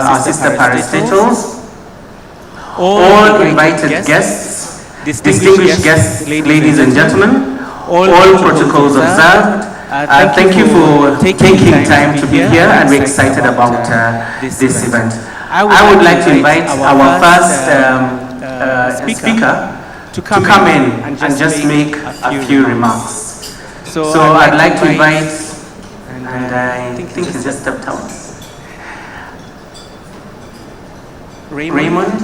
our sister parastatals, all invited guests, distinguished guests, ladies and gentlemen, all protocols observed. Thank you for taking time to be here, and we're excited about this event. I would like to invite our first speaker to come in and just make a few remarks. So I'd like to invite, and I think he just stepped out, Raymond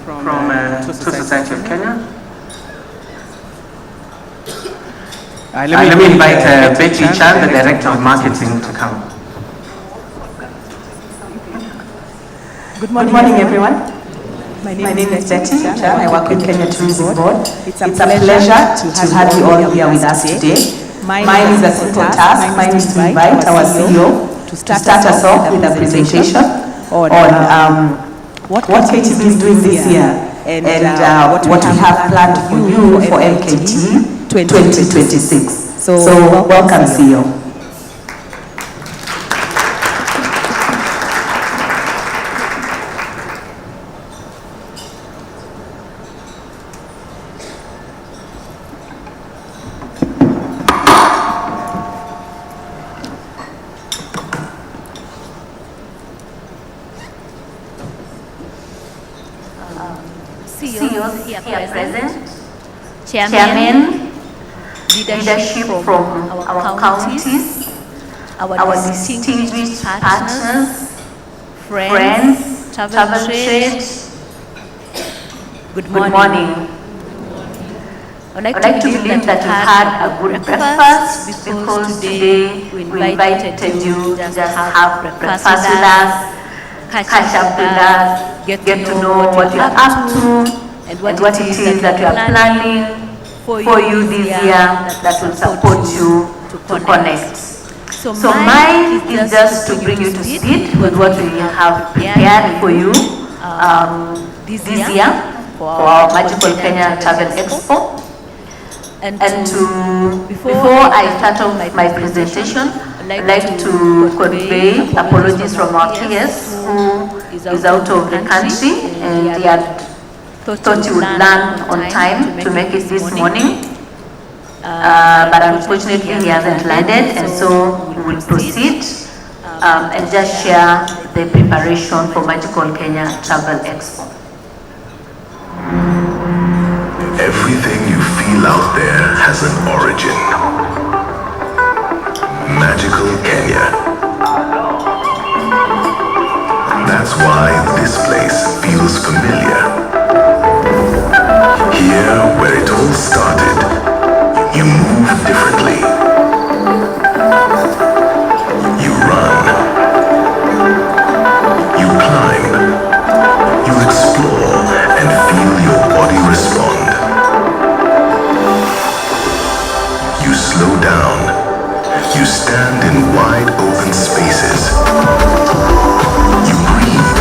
from True Society of Kenya. Let me invite Betty Chan, the Director of Marketing, to come. Good morning, everyone. My name is Betty Chan. I work with Kenya Tourism Board. It's a pleasure to have you all here with us today. Mine is a simple task. Mine is to invite our CEO to start us off with a presentation on what KTB is doing this year and what we have planned for you for MKT 2026. So welcome, CEO. CEOs here present, Chairman, leadership from our counties, our distinguished partners, friends, travel trade. Good morning. I'd like to believe that you had a good breakfast, because today we invited you to just have breakfast with us, catch up with us, get to know what you are up to, and what it is that we are planning for you this year that will support you to connect. So mine is just to bring you to speed with what we have prepared for you this year for our Magical Kenya Travel Expo. And before I start off my presentation, I'd like to convey apologies from our TS who is out of the country, and he had thought he would land on time to make it this morning. But unfortunately he hasn't landed, and so we will proceed and just share the preparation for Magical Kenya Travel Expo. Everything you feel out there has an origin. Magical Kenya. That's why this place feels familiar. Here, where it all started, you move differently. You run. You climb. You explore and feel your body respond. You slow down. You stand in wide open spaces. You breathe.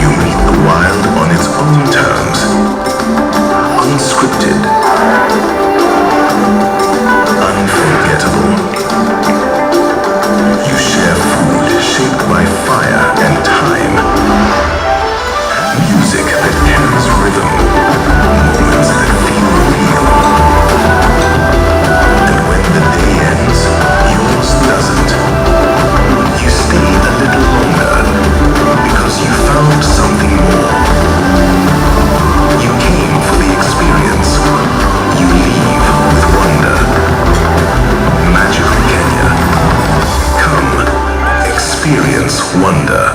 You meet the wild on its own terms. Unscripted. Unforgettable. You share food shaped by fire and time. Music that carries rhythm. Moments that feel real. And when the day ends, yours doesn't. You stay a little longer because you found something more. You came for the experience. You leave with wonder. Magical Kenya. Come, experience wonder.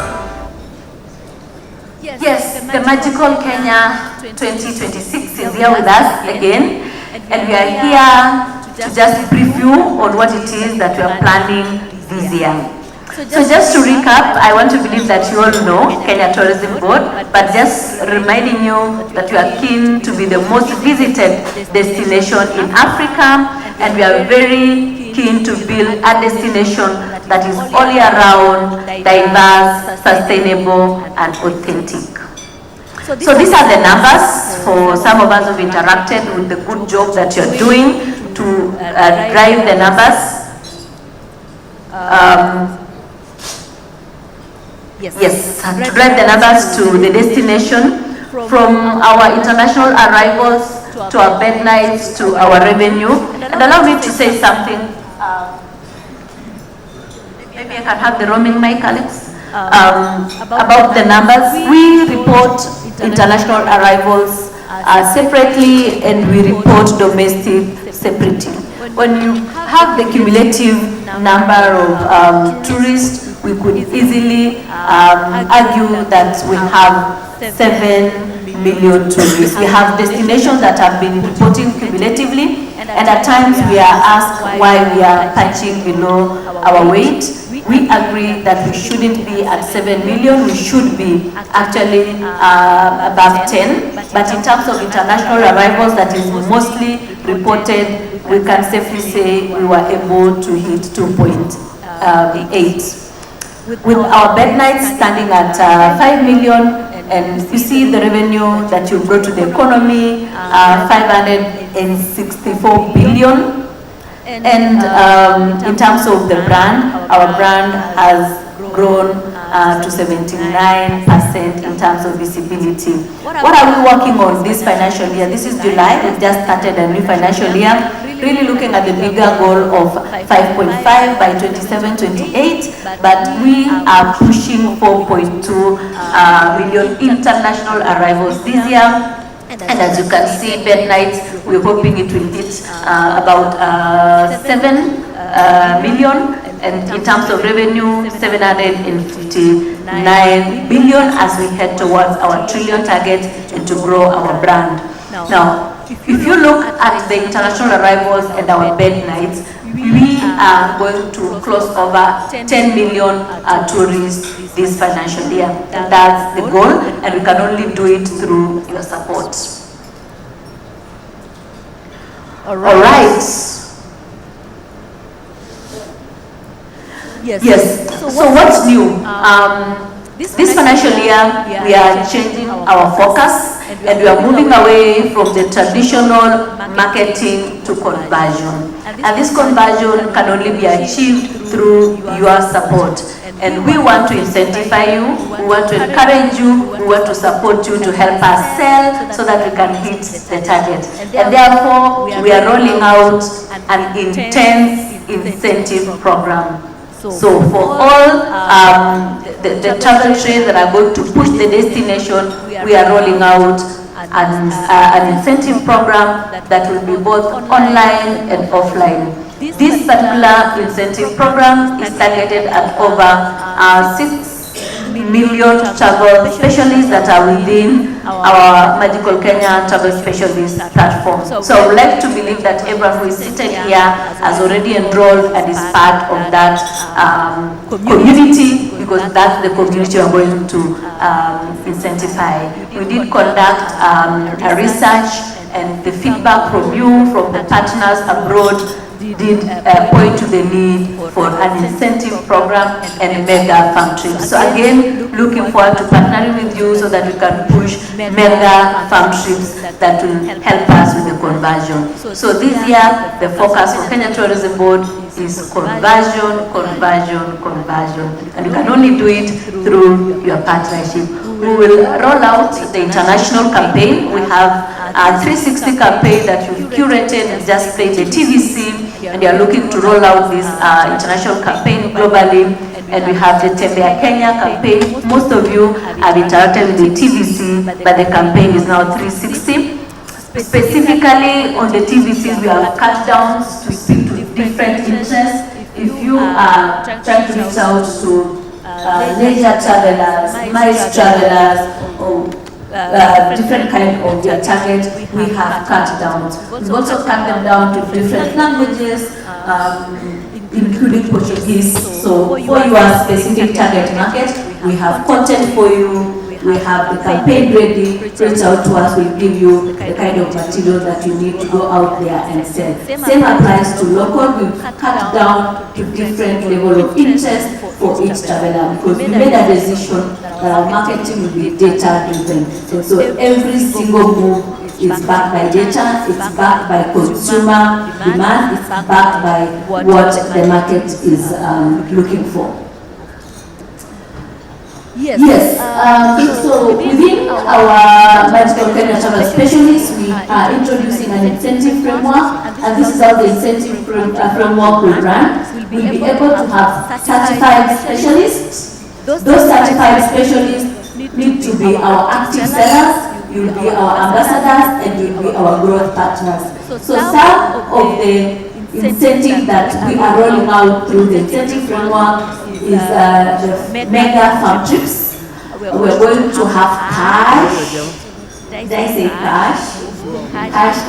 Yes, the Magical Kenya 2026 is here with us again, and we are here to just brief you on what it is that we are planning this year. So just to recap, I want to believe that you all know Kenya Tourism Board, but just reminding you that we are keen to be the most visited destination in Africa, and we are very keen to build a destination that is all year round, diverse, sustainable, and authentic. So these are the numbers for some of us who've interacted with the good job that you're doing to drive the numbers. Yes, to drive the numbers to the destination, from our international arrivals to our bed nights to our revenue. And allow me to say something. Maybe I can have the roaming mic, Alex. About the numbers, we report international arrivals separately and we report domestic separately. When you have the cumulative number of tourists, we could easily argue that we have 7 million tourists. We have destinations that have been reporting cumulatively, and at times we are asked why we are punching below our weight. We agree that we shouldn't be at 7 million, we should be actually above 10. But in terms of international arrivals that is mostly reported, we can safely say we were able to hit 2.8. With our bed nights standing at 5 million, and you see the revenue that you brought to the economy, 564 billion. And in terms of the brand, our brand has grown to 79% in terms of visibility. What are we working on this financial year? This is July, we've just started a new financial year, really looking at the bigger goal of 5.5 by 27-28, but we are pushing 4.2 million international arrivals this year. And as you can see, bed nights, we're hoping it will hit about 7 million. And in terms of revenue, 759 billion as we head towards our trillion target and to grow our brand. Now, if you look at the international arrivals and our bed nights, we are going to close over 10 million tourists this financial year. And that's the goal, and we can only do it through your support. All right. Yes. So what's new? This financial year, we are changing our focus and we are moving away from the traditional marketing to conversion. And this conversion can only be achieved through your support. And we want to incentivize you, we want to encourage you, we want to support you to help us sell so that we can hit the target. And therefore, we are rolling out an intense incentive program. So for all the travel trades that are going to push the destination, we are rolling out an incentive program that will be both online and offline. This particular incentive program is targeted at over 6 million travel specialists that are within our Magical Kenya Travel Specialist platform. So I would like to believe that everyone who is seated here has already enrolled and is part of that community, because that's the community we are going to incentivize. We did conduct a research, and the feedback from you, from the partners abroad, did point to the need for an incentive program and a mega farm trip. So again, looking forward to partnering with you so that we can push mega farm trips that will help us with the conversion. So this year, the focus for Kenya Tourism Board is conversion, conversion, conversion. And you can only do it through your partnership. We will roll out the international campaign. We have a 360 campaign that we've curated and just played the TVC, and we are looking to roll out this international campaign globally. And we have the Tembea Kenya campaign. Most of you have interacted with the TVC, but the campaign is now 360. Specifically on the TVCs, we have cut downs to speak to different interests. If you are trying to reach out to leisure travelers, mice travelers, or different kind of their target, we have cut downs. We've also cut them down to different languages, including Portuguese. So for your specific target market, we have content for you. We have the campaign ready. Reach out to us, we'll give you the kind of material that you need to go out there and sell. Same applies to local. We've cut down to different level of interest for each traveler, because we made a decision that our marketing will be data driven. So every single move it's backed by data, it's backed by consumer demand, it's backed by what the market is looking for. Yes, so within our Magical Kenya Travel Specialists, we are introducing an incentive framework, and this is how the incentive framework will run. We'll be able to have certified specialists. Those certified specialists need to be our active sellers, you'll be our ambassadors, and you'll be our growth partners. So some of the incentive that we are rolling out through the incentive framework is the mega farm trips. We're going to have cash, did I say cash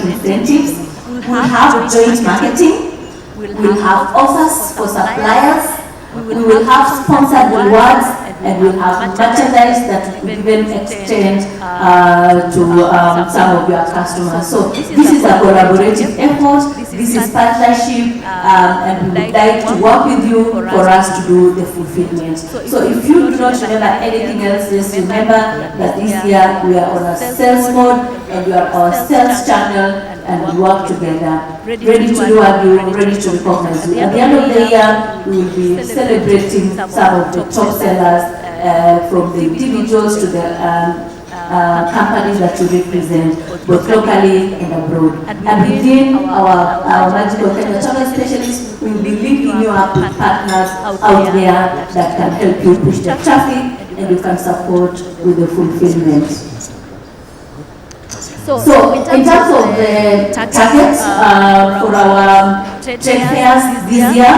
incentives. We'll have joint marketing. We'll have offers for suppliers. We will have sponsored rewards, and we'll have merchandise that we will even extend to some of your customers. So this is a collaborative effort, this is partnership, and we would like to work with you for us to do the fulfillment. So if you do not remember anything else, just remember that this year we are on a sales mode, and we are on our sales channel, and we work together, ready to do our due, ready to recognize you. At the end of the year, we will be celebrating some of the top sellers, from the individuals to the companies that you represent, both locally and abroad. And within our Magical Kenya Travel Specialists, we will be linking you up with partners out there that can help you push the traffic, and you can support with the fulfillment. So in terms of the targets for our trade fairs this year,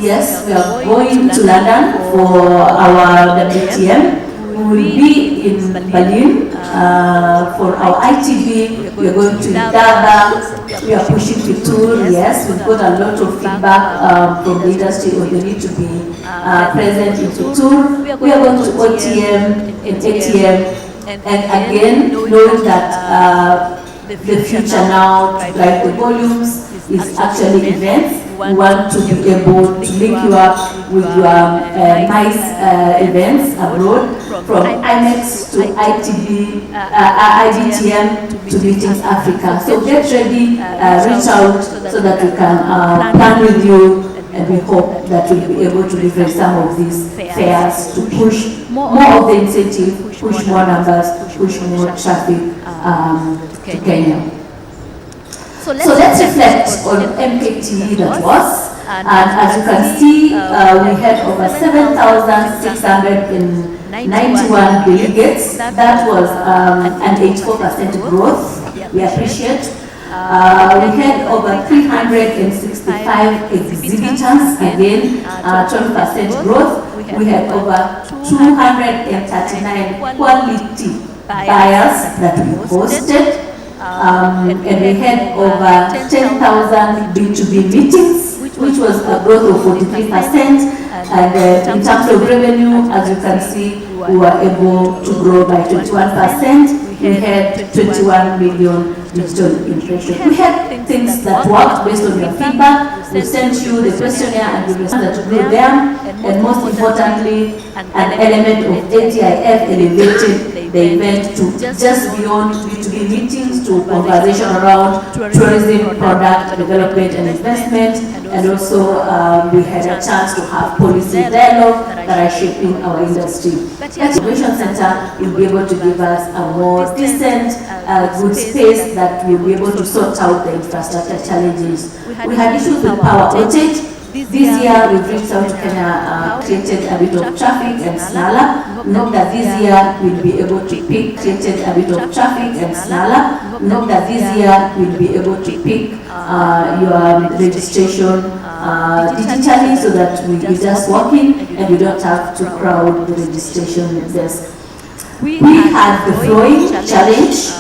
yes, we are going to London for our WTM. We will be in Berlin for our ITB. We are going to Daba. We are pushing to tour. Yes, we've got a lot of feedback from the industry on the need to be present in the tour. We are going to OTM and ATM. And again, knowing that the future now to drive the volumes is actually events. We want to be able to link you up with your nice events abroad, from IMEX to ITB, IBTM to Meetings Africa. So get ready, reach out so that we can plan with you, and we hope that we'll be able to leverage some of these fairs to push more of the incentive, push more numbers, push more traffic to Kenya. So let's reflect on MKT that was, and as you can see, we had over 7,691 delegates. That was an 84% growth. We appreciate. We had over 365 exhibitors, again 12% growth. We had over 239 quality buyers that we hosted. And we had over 10,000 B2B meetings, which was a growth of 43%. And in terms of revenue, as you can see, we were able to grow by 21%. We had 21 million digital impressions. We had things that worked based on your feedback. We sent you the questionnaire, and we responded to grow them. And most importantly, an element of ATIF elevated the event to just beyond B2B meetings to conversation around tourism, product development and investment, and also we had a chance to have policy dialogue that are shaping our industry. The Innovation Center will be able to give us a more decent, good space that will be able to sort out the infrastructure challenges. We had issues with power outage. This year we've reached out to Kenya, created a bit of traffic and snarler. We hope that this year we'll be able to pick, created a bit of traffic and snarler. We hope that this year we'll be able to pick your registration digitally, so that we just walk in and we don't have to crowd the registration desk. We had the flowing challenge.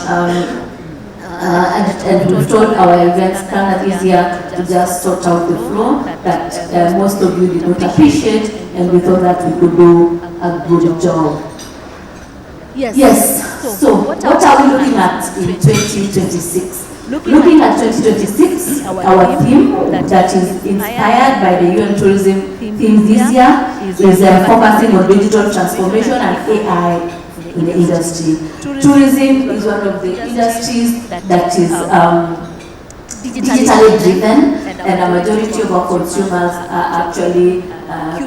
And we've told our events planner this year to just sort out the flow that most of you did not appreciate, and we thought that we could do a good job. Yes. So what are we looking at in 2026? Looking at 2026, our theme that is inspired by the UN Tourism theme this year is focusing on digital transformation and AI in the industry. Tourism is one of the industries that is digitally driven, and a majority of our consumers are actually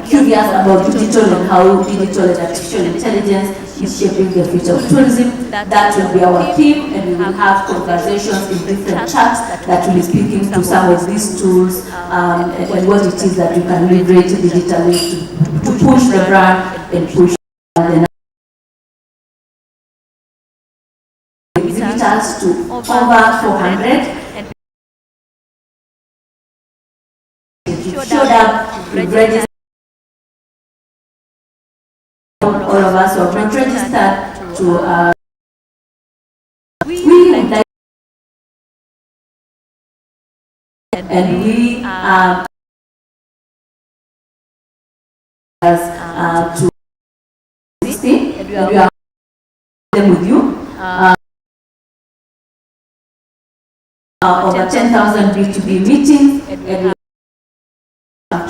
curious about digital and how digital and artificial intelligence is shaping the future of tourism. That will be our theme, and we will have conversations in different tracks that will be speaking to some of these tools and what it is that you can leverage digitally to push the brand and push the visitors to over 400. Showed up, we've registered. All of us who have not registered to we would like, and we to 16, and we are them with you. Over 10,000 B2B meetings and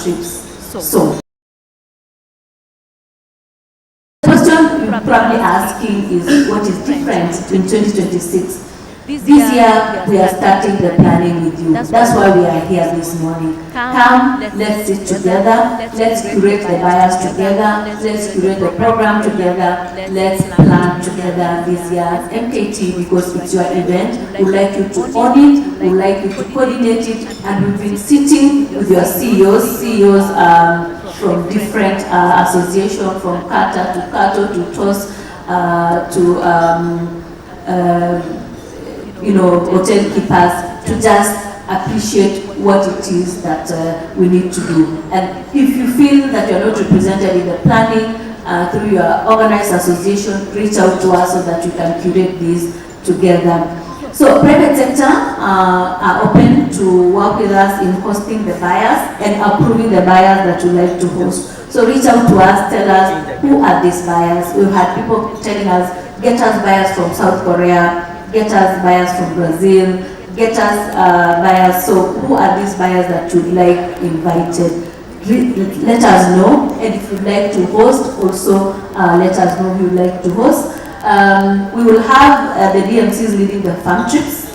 trips. So the question you're probably asking is what is different in 2026? This year we are starting the planning with you. That's why we are here this morning. Come, let's sit together, let's curate the buyers together, let's curate the program together, let's plan together this year's MKT because it's your event. We'd like you to own it, we'd like you to coordinate it, and we've been sitting with your CEOs from different associations, from Kata to Kato to TOS hotel keepers, to just appreciate what it is that we need to do. And if you feel that you're not represented in the planning through your organized association, reach out to us so that you can curate this together. So private sector are open to work with us in hosting the buyers and approving the buyers that you like to host. So reach out to us, tell us who are these buyers. We've had people telling us, get us buyers from South Korea, get us buyers from Brazil, get us buyers. So who are these buyers that you'd like invited? Let us know, and if you'd like to host, also let us know who you'd like to host. We will have the DMCs leading the farm trips.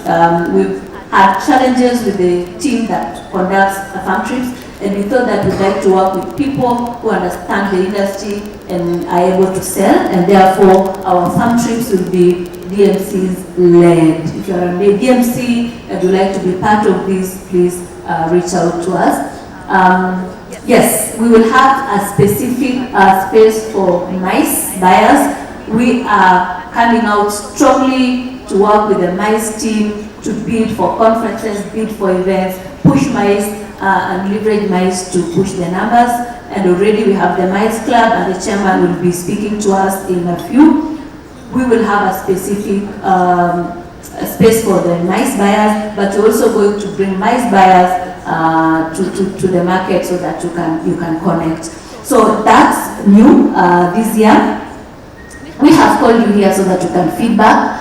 We've had challenges with the team that conducts the farm trips, and we thought that we'd like to work with people who understand the industry and are able to sell, and therefore our farm trips will be DMCs led. If you are a DMC and would like to be part of this, please reach out to us. Yes, we will have a specific space for MICE buyers. We are coming out strongly to work with the MICE team to bid for conferences, bid for events, push MICE and leverage MICE to push the numbers. And already we have the MICE club, and the chairman will be speaking to us in a few. We will have a specific space for the MICE buyers, but we're also going to bring MICE buyers to the market so that you can connect. So that's new this year. We have called you here so that you can feedback.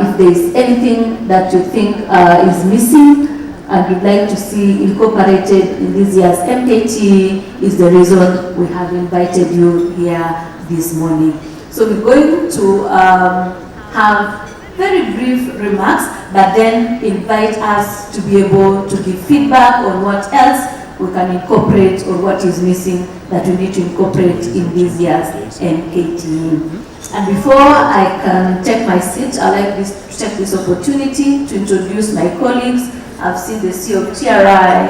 If there is anything that you think is missing and you'd like to see incorporated in this year's MKT, is the reason we have invited you here this morning. So we're going to have very brief remarks, but then invite us to be able to give feedback on what else we can incorporate or what is missing that we need to incorporate in this year's MKT. And before I can take my seat, I'd like to take this opportunity to introduce my colleagues. I've seen the CEO of TRI,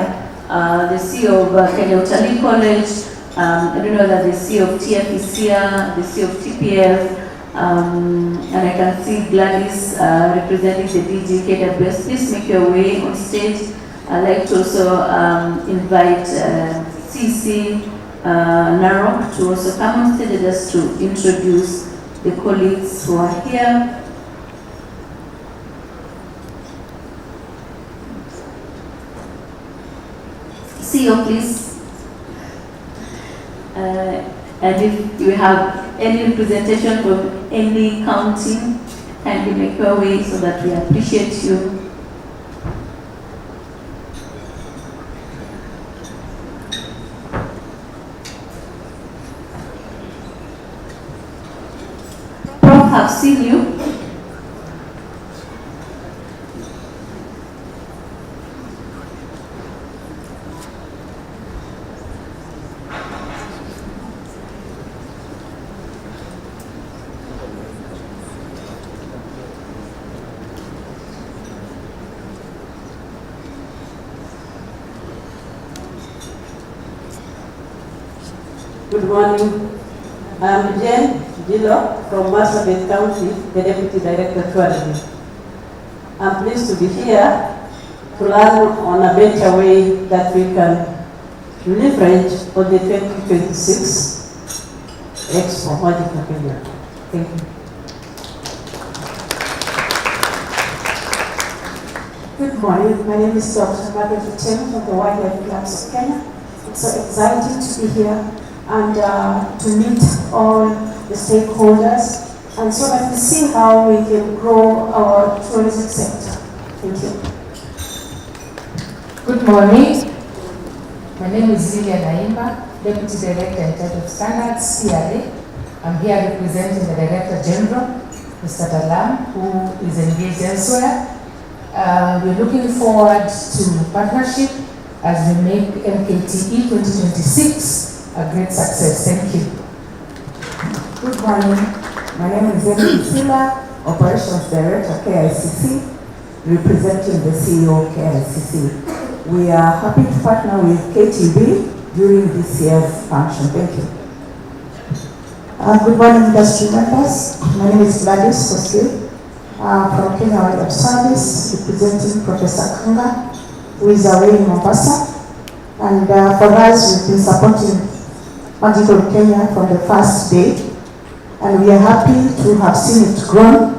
the CEO of Kenya Utalii College. I don't know that the CEO of TF is here, the CEO of TPF, and I can see Gladys representing the DG KWS. Please make your way on stage. I'd like to also invite CC Narok to also come on stage just to introduce the colleagues who are here. CEO, please. And if you have any representation from any county, kindly make your way so that we appreciate you. have seen you. Good morning. I'm Jen Gillo from Marsabit County, the Deputy Director of Tourism. I'm pleased to be here to learn on a better way that we can leverage on the 2026 Expo Magical Kenya. Thank you. Good morning. My name is Dr. Margaret Otieno from the Wildlife Clubs of Kenya. It's so exciting to be here and to meet all the stakeholders, and so that we see how we can grow our tourism sector. Thank you. Good morning. My name is Lilian Aimba, Deputy Director in charge of Standards, CRA. I'm here representing the Director General, Mr. Talam, who is engaged elsewhere. We're looking forward to partnership as we make MKTE 2026 a great success. Thank you. Good morning. My name is Emily Sila, Operations Director, KICC, representing the CEO of KICC. We are happy to partner with KTB during this year's function. Thank you. Good morning, industry members. My name is Gladys Sosli from Kenya Wildlife Service, representing Professor Kanga, who is away in Mombasa. And for us, we've been supporting Magical Kenya from the first day, and we are happy to have seen it grow.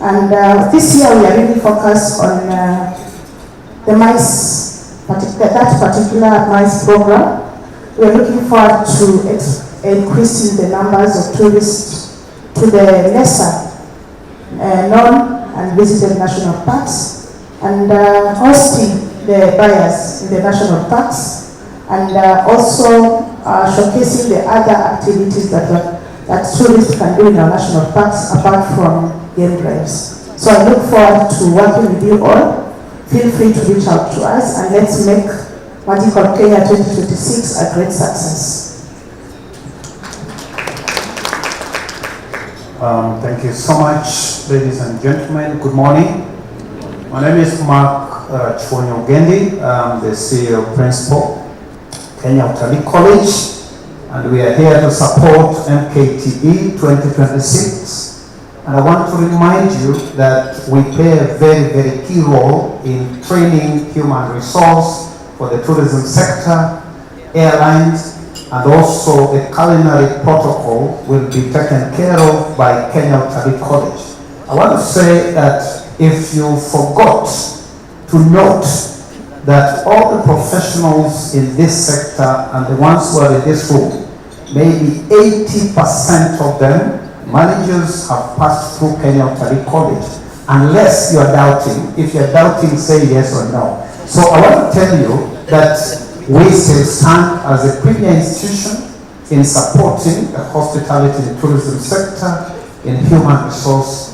And this year we are really focused on the mice, that particular mice program. We are looking forward to increasing the numbers of tourists to the lesser known and visited national parks, and hosting the buyers in the national parks, and also showcasing the other activities that tourists can do in our national parks apart from game drives. So I look forward to working with you all. Feel free to reach out to us, and let's make Magical Kenya 2026 a great success. Thank you so much, ladies and gentlemen. Good morning. My name is Mark Chwonyo Gendi. I'm the CEO Principal, Kenya Utalii College, and we are here to support MKTE 2026. And I want to remind you that we play a very, very key role in training human resource for the tourism sector, airlines, and also a culinary protocol will be taken care of by Kenya Utalii College. I want to say that if you forgot to note that all the professionals in this sector and the ones who are in this room, maybe 80% of them, managers have passed through Kenya Utalii College, unless you're doubting. If you're doubting, say yes or no. So I want to tell you that we still stand as a premier institution in supporting the hospitality and tourism sector in human resource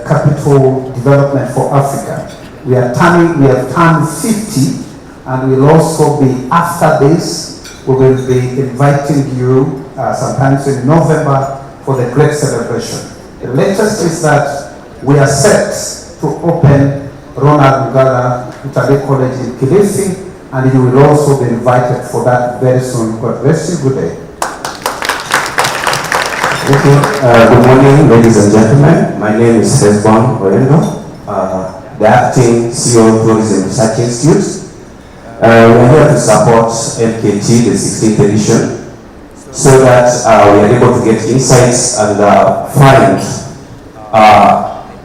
capital development for Africa. We have turned 50, and we'll also be, after this, we will be inviting you sometimes in November for the great celebration. The latest is that we are set to open Ronald Mugala Utalii College in Kilifi, and you will also be invited for that very soon. God bless you. Good day. Okay. Good morning, ladies and gentlemen. My name is Hezbon Oendo, the acting CEO of Tourism Research Institute. We are here to support MKT, the 16th edition, so that we are able to get insights and find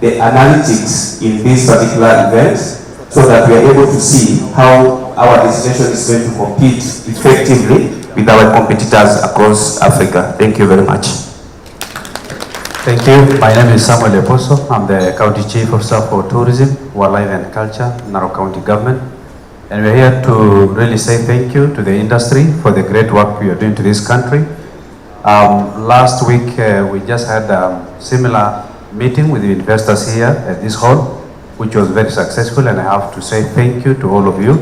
the analytics in this particular event, so that we are able to see how our destination is going to compete effectively with our competitors across Africa. Thank you very much. Thank you. My name is Samuel Eposo. I'm the County Chief Officer for Tourism, Wildlife and Culture, Narok County Government. And we're here to really say thank you to the industry for the great work we are doing to this country. Last week, we just had similar meeting with the investors here at this hall, which was very successful, and I have to say thank you to all of you.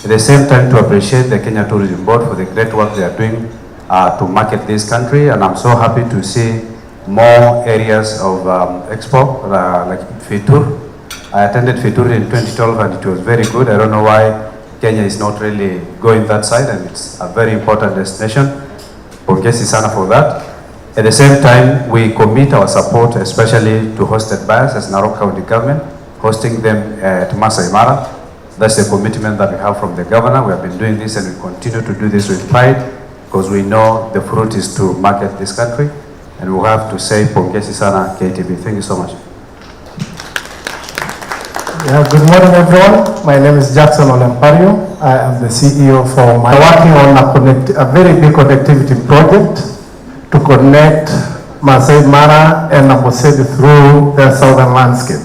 At the same time, to appreciate the Kenya Tourism Board for the great work they are doing to market this country, and I'm so happy to see more areas of Expo, like Fitur. I attended Fitur in 2012 and it was very good. I don't know why Kenya is not really going that side, and it's a very important destination. Pongezi sana for that. At the same time, we commit our support especially to hosted buyers as Narok County government, hosting them at Masai Mara. That's the commitment that we have from the governor. We have been doing this and we continue to do this with pride because we know the fruit is to market this country. And we have to say pongezi sana KTB. Thank you so much. Yeah, good morning everyone. My name is Jackson Olempario. I am the CEO for my working on a very big connectivity project to connect Masai Mara and Amboseli through the southern landscape,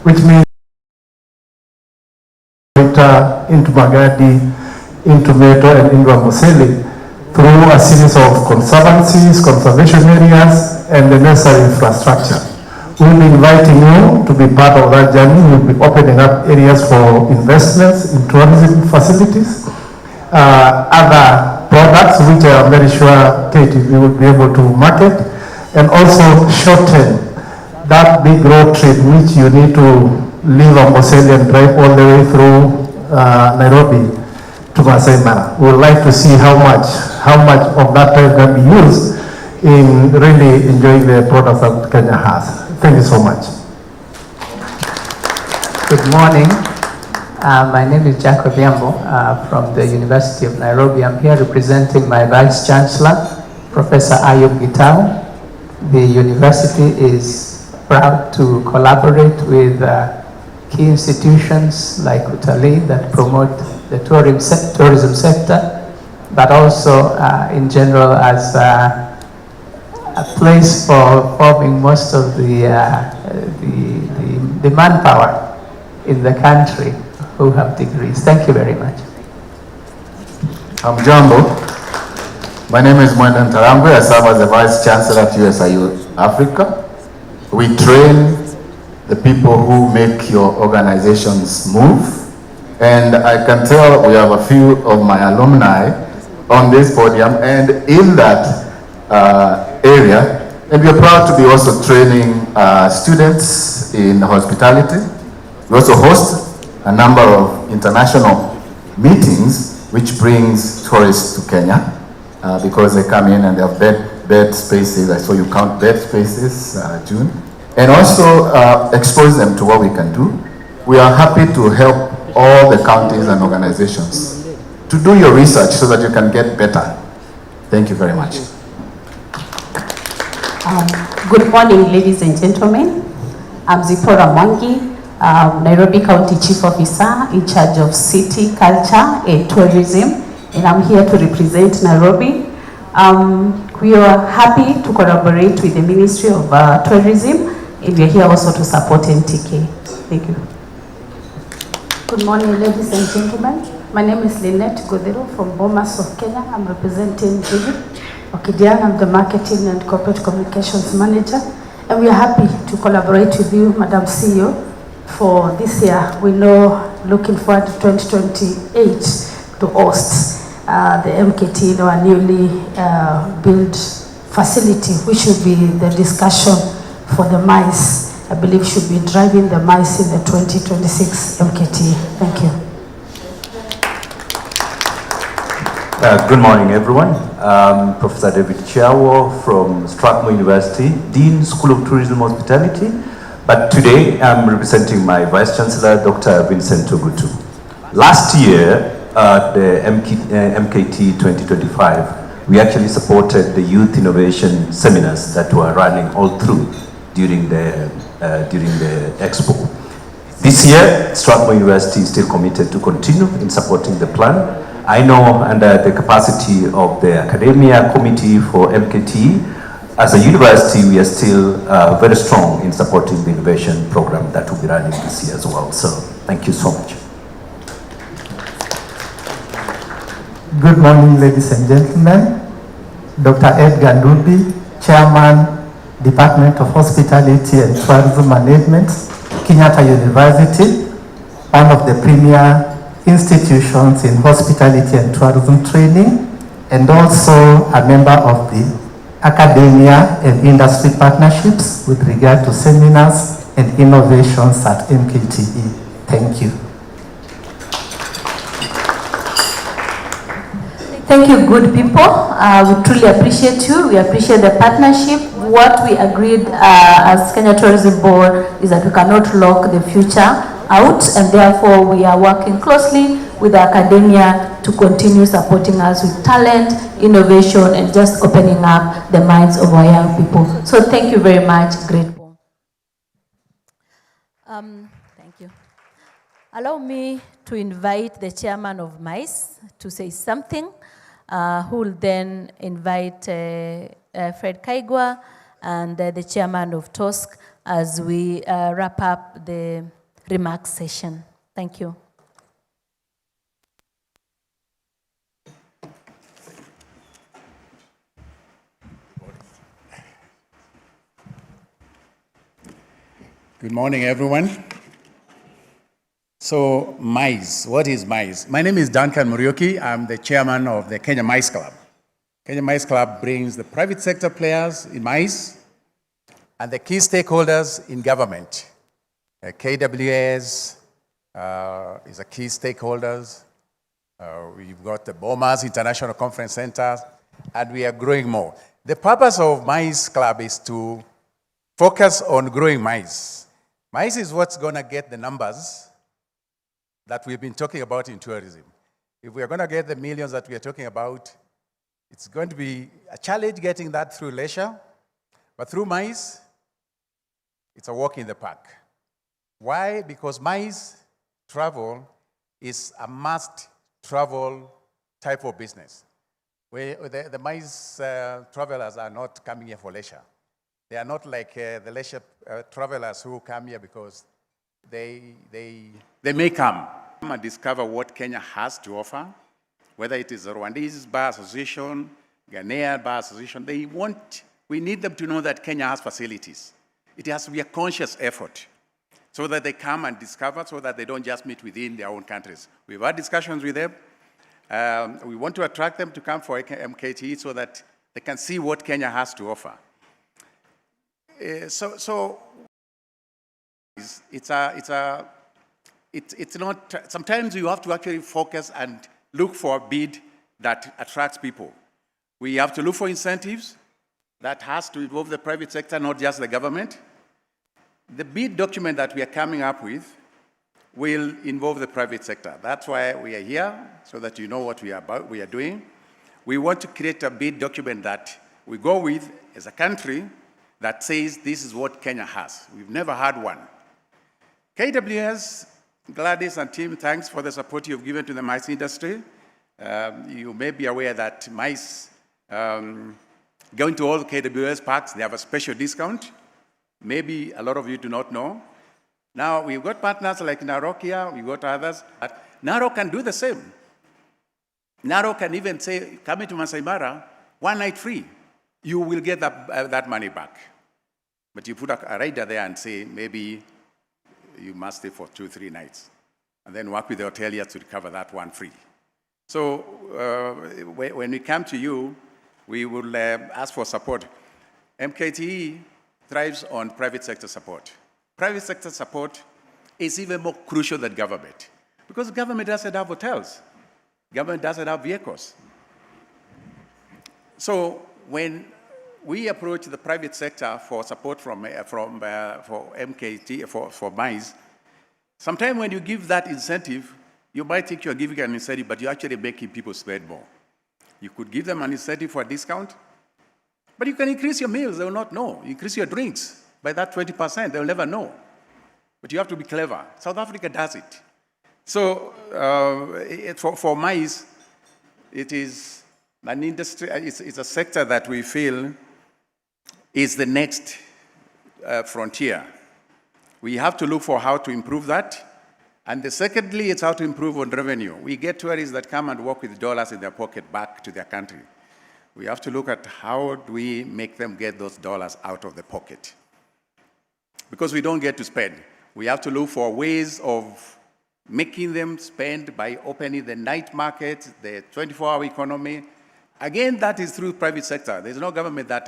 which means into Magadi, into Meto and into Amboseli through a series of conservancies, conservation areas and the necessary infrastructure. We'll be inviting you to be part of that journey. We'll be opening up areas for investments in tourism facilities, other products which I am very sure KTV will be able to market, and also shorten that big road trip which you need to leave Amboseli and drive all the way through Nairobi to Masai Mara. We would like to see how much of that time can be used in really enjoying the products that Kenya has. Thank you so much. Good morning. My name is Jacob Yambo from the University of Nairobi. I'm here representing my Vice Chancellor, Professor Ayub Gitau. The university is proud to collaborate with key institutions like Utalii that promote the tourism sector, but also in general as a place for forming most of the manpower in the country who have degrees. Thank you very much. I'm Jambo. My name is Mwenda Ntarangwe. I serve as the Vice Chancellor at USIU Africa. We train the people who make your organizations move. And I can tell we have a few of my alumni on this podium and in that area, and we are proud to be also training students in hospitality. We also host a number of international meetings which brings tourists to Kenya because they come in and they have bed spaces. I saw you count bed spaces, June, and also expose them to what we can do. We are happy to help all the counties and organizations to do your research so that you can get better. Thank you very much. Good morning, ladies and gentlemen. I'm Zipporah Mwangi, Nairobi County Chief Officer in charge of City, Culture and Tourism, and I'm here to represent Nairobi. We are happy to collaborate with the Ministry of Tourism, and we are here also to support NTK. Thank you. Good morning, ladies and gentlemen. My name is Lynette Godero from Bomas of Kenya. I'm representing David Okidian. I'm the Marketing and Corporate Communications Manager. And we are happy to collaborate with you, Madam CEO, for this year. We know, looking forward to 2028 to host the MKT in our newly built facility, which will be the discussion for the MICE. I believe should be driving the MICE in the 2026 MKT. Thank you. Good morning, everyone. Professor David Chiawo from Strathmore University, Dean School of Tourism Hospitality. But today I'm representing my Vice Chancellor, Dr. Vincent Ogutu. Last year, the MKT 2025, we actually supported the youth innovation seminars that were running all through during the Expo. This year, Strathmore University is still committed to continue in supporting the plan. I know under the capacity of the Academia Committee for MKT, as a university, we are still very strong in supporting the innovation program that will be running this year as well. So thank you so much. Good morning, ladies and gentlemen. Dr. Edgar Ndubi, Chairman, Department of Hospitality and Tourism Management, Kenyatta University, one of the premier institutions in hospitality and tourism training, and also a member of the academia and industry partnerships with regard to seminars and innovations at MKTE. Thank you. Thank you, good people. We truly appreciate you. We appreciate the partnership. What we agreed as Kenya Tourism Board is that we cannot lock the future out, and therefore we are working closely with the academia to continue supporting us with talent, innovation, and just opening up the minds of our young people. So thank you very much. Great. Thank you. Allow me to invite the chairman of MICE to say something, who will then invite Fred Kaigwa and the chairman of TOSC as we wrap up the remarks session. Thank you. Good morning, everyone. So, MICE, what is MICE? My name is Duncan Muriuki. I'm the chairman of the Kenya MICE Club. Kenya MICE Club brings the private sector players in MICE and the key stakeholders in government. KWS is a key stakeholders. We've got the Bomas International Conference Center, and we are growing more. The purpose of MICE Club is to focus on growing MICE. MICE is what's going to get the numbers that we've been talking about in tourism. If we are going to get the millions that we are talking about, it's going to be a challenge getting that through leisure, but through MICE, it's a walk in the park. Why? Because MICE travel is a must-travel type of business. The MICE travelers are not coming here for leisure. They are not like the leisure travelers who come here because they may come and discover what Kenya has to offer, whether it is the Rwandese Bar Association, Ghanaian Bar Association. We need them to know that Kenya has facilities. It has to be a conscious effort so that they come and discover, so that they don't just meet within their own countries. We've had discussions with them. We want to attract them to come for MKTE so that they can see what Kenya has to offer. It's not, sometimes you have to actually focus and look for a bid that attracts people. We have to look for incentives that has to involve the private sector, not just the government. The bid document that we are coming up with will involve the private sector. That's why we are here, so that you know what we are doing. We want to create a bid document that we go with as a country that says this is what Kenya has. We've never had one. KWS, Gladys and team, thanks for the support you've given to the MICE industry. You may be aware that MICE, going to all the KWS parks, they have a special discount. Maybe a lot of you do not know. Now, we've got partners like Narok here, we've got others. Narok can do the same. Narok can even say, coming to Masai Mara, 1 night free. You will get that money back. But you put a rider there and say, maybe you must stay for 2-3 nights, and then work with the hoteliers to recover that one free. So when we come to you, we will ask for support. MKTE thrives on private sector support. Private sector support is even more crucial than government, because government doesn't have hotels. Government doesn't have vehicles. So when we approach the private sector for support for MKT, for MICE, sometimes when you give that incentive, you might think you're giving an incentive, but you're actually making people spend more. You could give them an incentive for a discount, but you can increase your meals, they will not know. You increase your drinks by that 20%, they will never know. But you have to be clever. South Africa does it. So for MICE, it is an industry, it's a sector that we feel is the next frontier. We have to look for how to improve that. And secondly, it's how to improve on revenue. We get tourists that come and walk with dollars in their pocket back to their country. We have to look at how do we make them get those dollars out of the pocket. Because we don't get to spend. We have to look for ways of making them spend by opening the night market, the 24-hour economy. Again, that is through private sector. There's no government that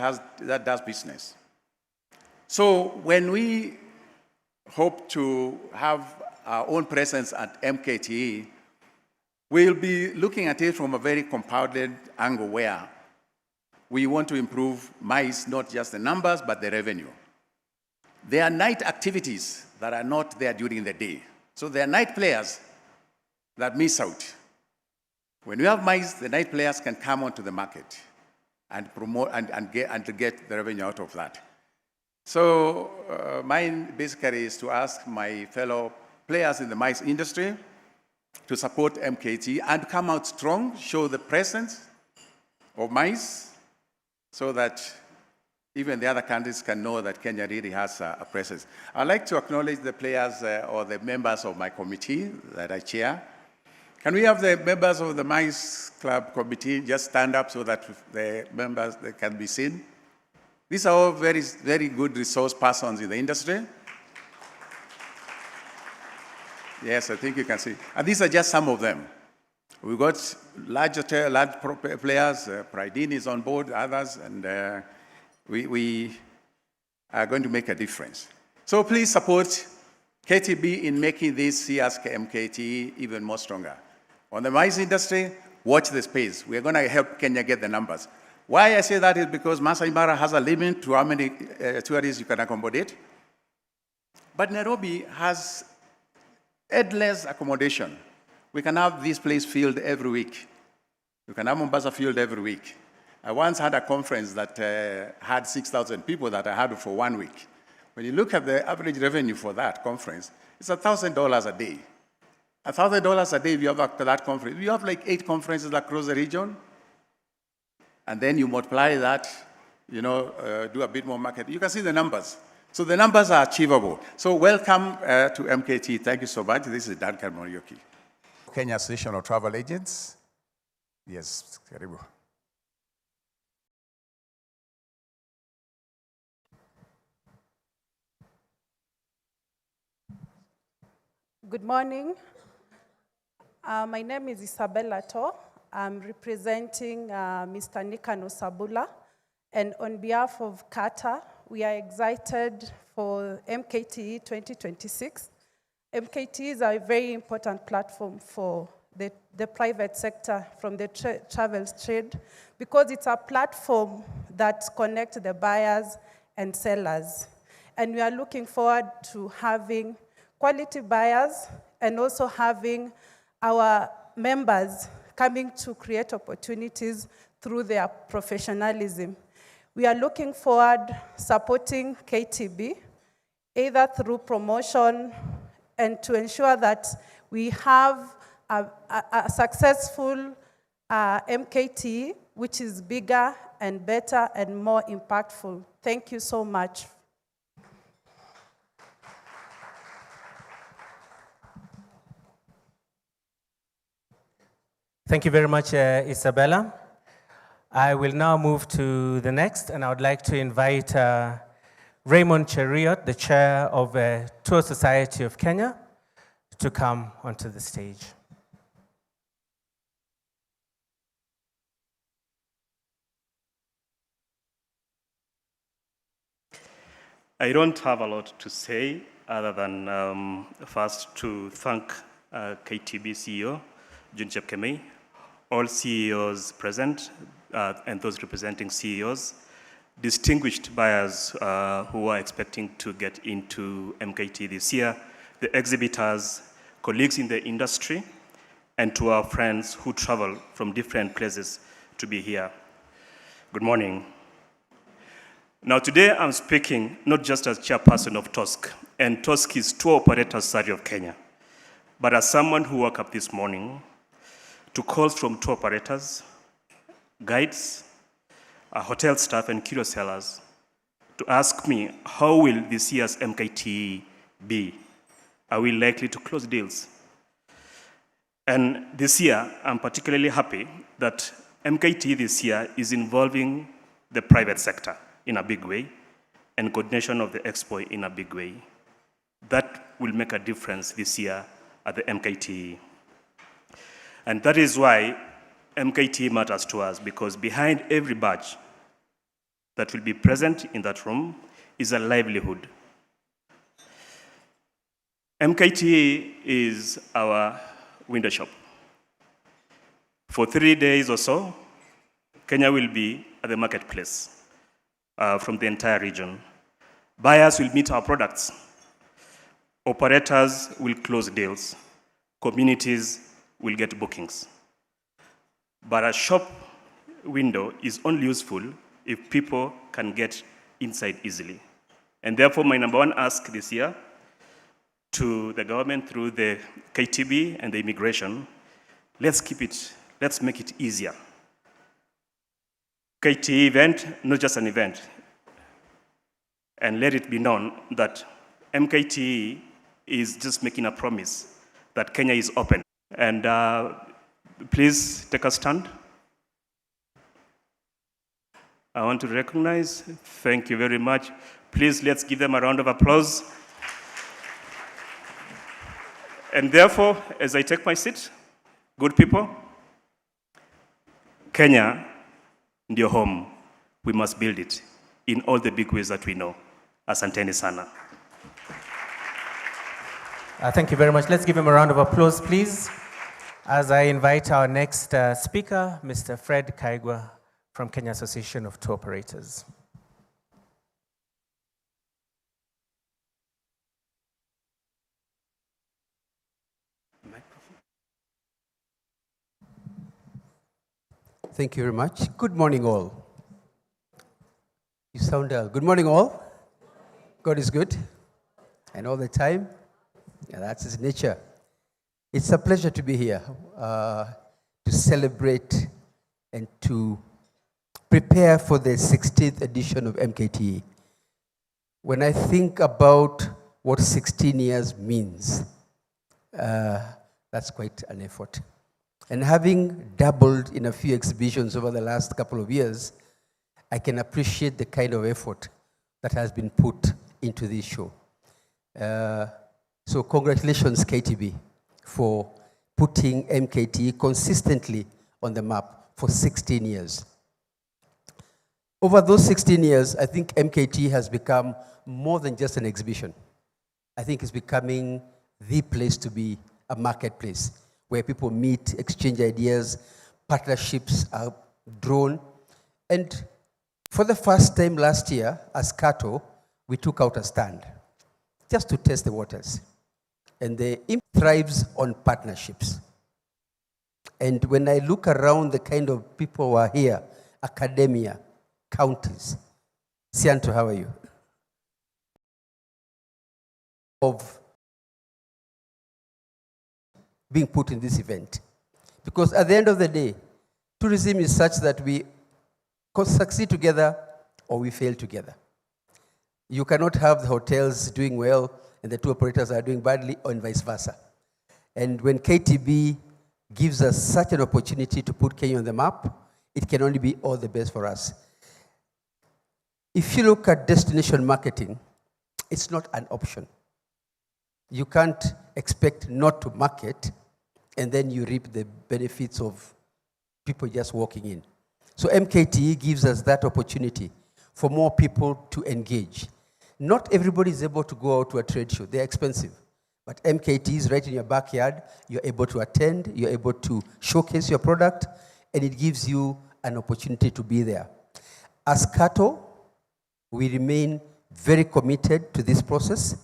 does business. So when we hope to have our own presence at MKTE, we'll be looking at it from a very compounded angle where we want to improve MICE, not just the numbers, but the revenue. There are night activities that are not there during the day. So there are night players that miss out. When you have MICE, the night players can come onto the market and promote and get the revenue out of that. So mine basically is to ask my fellow players in the MICE industry to support MKT and come out strong, show the presence of MICE so that even the other countries can know that Kenya really has a presence. I'd like to acknowledge the players or the members of my committee that I chair. Can we have the members of the MICE Club committee just stand up so that the members they can be seen? These are all very, very good resource persons in the industry. Yes, I think you can see. And these are just some of them. We've got large players, Pridine is on board, others, and we are going to make a difference. So please support KTB in making this year's MKT even more stronger. On the MICE industry, watch the space. We're going to help Kenya get the numbers. Why I say that is because Masai Mara has a limit to how many tourists you can accommodate. But Nairobi has endless accommodation. We can have this place filled every week. We can have Mombasa filled every week. I once had a conference that had 6,000 people that I had for 1 week. When you look at the average revenue for that conference, it's $1,000 a day. $1,000 a day if you have that conference. You have like 8 conferences across the region, and then you multiply that, do a bit more market. You can see the numbers. So the numbers are achievable. So welcome to MKT. Thank you so much. This is Duncan Morioki. Kenya Association of Travel Agents. Yes, karibu. Good morning. My name is Isabella To. I'm representing Mr. Nikano Sabula. And on behalf of CATA, we are excited for MKTE 2026. MKTE is a very important platform for the private sector from the travel trade because it's a platform that connects the buyers and sellers. And we are looking forward to having quality buyers and also having our members coming to create opportunities through their professionalism. We are looking forward supporting KTB, either through promotion and to ensure that we have a successful MKT, which is bigger and better and more impactful. Thank you so much. Thank you very much, Isabella. I will now move to the next, and I would like to invite Raymond Cheriot, the chair of Tour Society of Kenya, to come onto the stage. I don't have a lot to say other than first to thank KTB CEO, June Chepkemei, all CEOs present and those representing CEOs, distinguished buyers who are expecting to get into MKT this year, the exhibitors, colleagues in the industry, and to our friends who travel from different places to be here. Good morning. Now today I'm speaking not just as chairperson of TOSC, and TOSC is Tour Operators Society of Kenya, but as someone who woke up this morning to calls from tour operators, guides, hotel staff, and curious sellers to ask me, how will this year's MKT be? Are we likely to close deals? And this year, I'm particularly happy that MKT this year is involving the private sector in a big way and coordination of the Expo in a big way. That will make a difference this year at the MKT. And that is why MKT matters to us, because behind every badge that will be present in that room is a livelihood. MKT is our window shop. For 3 days or so, Kenya will be at the marketplace from the entire region. Buyers will meet our products. Operators will close deals. Communities will get bookings. But a shop window is only useful if people can get inside easily. And therefore, my number one ask this year to the government through the KTB and the immigration, let's make it easier. KT event, not just an event. And let it be known that MKT is just making a promise that Kenya is open. And please take a stand. I want to recognize, thank you very much. Please, let's give them a round of applause. And therefore, as I take my seat, good people, Kenya, ndio home. We must build it in all the big ways that we know. Asanteni sana. Thank you very much. Let's give him a round of applause, please, as I invite our next speaker, Mr. Fred Kaigwa from Kenya Association of Tour Operators. Thank you very much. Good morning, all. You sound dull. Good morning, all. God is good, and all the time. Yeah, that's His nature. It's a pleasure to be here to celebrate and to prepare for the 16th edition of MKT. When I think about what 16 years means, that's quite an effort. And having dabbled in a few exhibitions over the last couple of years, I can appreciate the kind of effort that has been put into this show. So congratulations, KTB, for putting MKT consistently on the map for 16 years. Over those 16 years, I think MKT has become more than just an exhibition. I think it's becoming the place to be, a marketplace, where people meet, exchange ideas, partnerships are drawn. And for the first time last year, as Kato, we took out a stand just to test the waters. And the imp thrives on partnerships. And when I look around the kind of people who are here, academia, counties, Sianto, how are you? Of being put in this event. Because at the end of the day, tourism is such that we succeed together or we fail together. You cannot have the hotels doing well and the tour operators are doing badly, or vice versa. And when KTB gives us such an opportunity to put Kenya on the map, it can only be all the best for us. If you look at destination marketing, it's not an option. You can't expect not to market and then you reap the benefits of people just walking in. So MKT gives us that opportunity for more people to engage. Not everybody is able to go out to a trade show. They're expensive. But MKT is right in your backyard. You're able to attend. You're able to showcase your product. And it gives you an opportunity to be there. As Kato, we remain very committed to this process.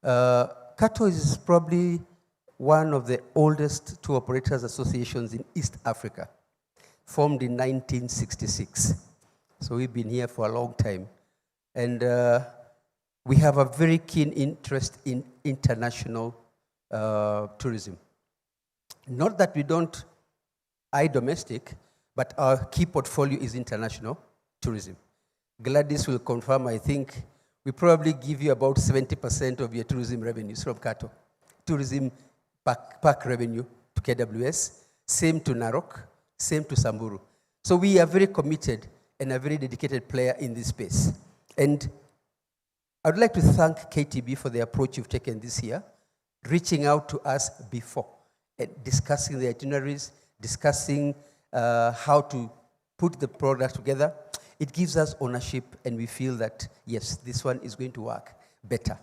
Kato is probably one of the oldest tour operators associations in East Africa, formed in 1966. So we've been here for a long time. And we have a very keen interest in international tourism. Not that we don't eye domestic, but our key portfolio is international tourism. Gladys will confirm, I think, we probably give you about 70% of your tourism revenues from Kato. Tourism park revenue to KWS, same to Narok, Same to Samburu. So we are very committed and a very dedicated player in this space. And I would like to thank KTB for the approach you've taken this year, reaching out to us before, and discussing the itineraries, discussing how to put the product together. It gives us ownership, and we feel that, yes, this one is going to work better.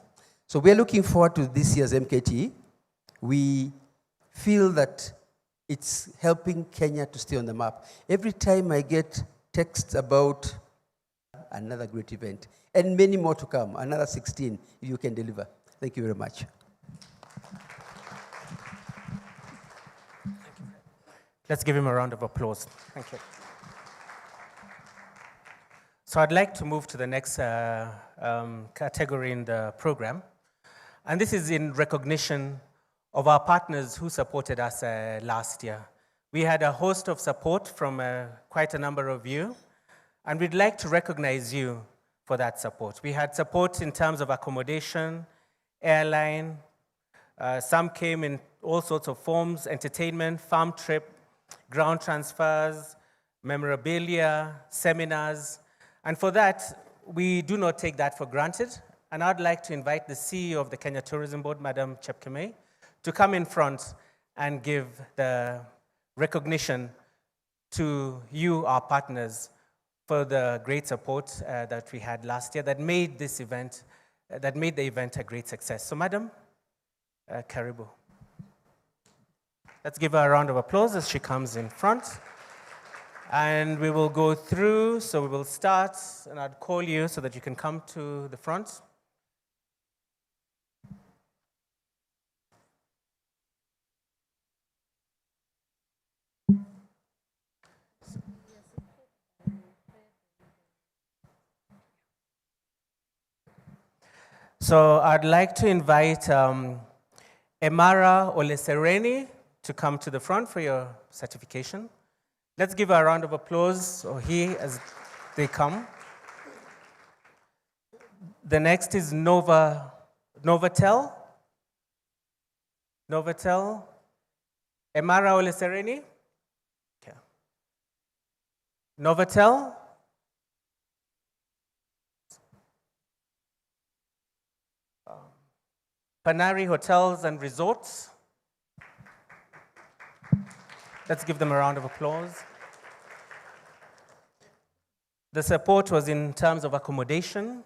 So we're looking forward to this year's MKT. We feel that it's helping Kenya to stay on the map. Every time I get texts about another great event, and many more to come, another 16, if you can deliver. Thank you very much. Let's give him a round of applause. Thank you. So I'd like to move to the next category in the program. And this is in recognition of our partners who supported us last year. We had a host of support from quite a number of you, and we'd like to recognize you for that support. We had support in terms of accommodation, airline, some came in all sorts of forms, entertainment, farm trip, ground transfers, memorabilia, seminars, and for that, we do not take that for granted. And I'd like to invite the CEO of the Kenya Tourism Board, Madam Chepkemei, to come in front and give the recognition to you, our partners, for the great support that we had last year that made this event, that made the event a great success. So, Madam, Karibu. Let's give her a round of applause as she comes in front. And we will go through, so we will start, and I'd call you so that you can come to the front. So I'd like to invite Emara Olesereni to come to the front for your certification. Let's give a round of applause, or he, as they come. The next is Novatel. Novatel. Emara Olesereni. Okay. Novatel. Panari Hotels and Resorts. Let's give them a round of applause. The support was in terms of accommodation.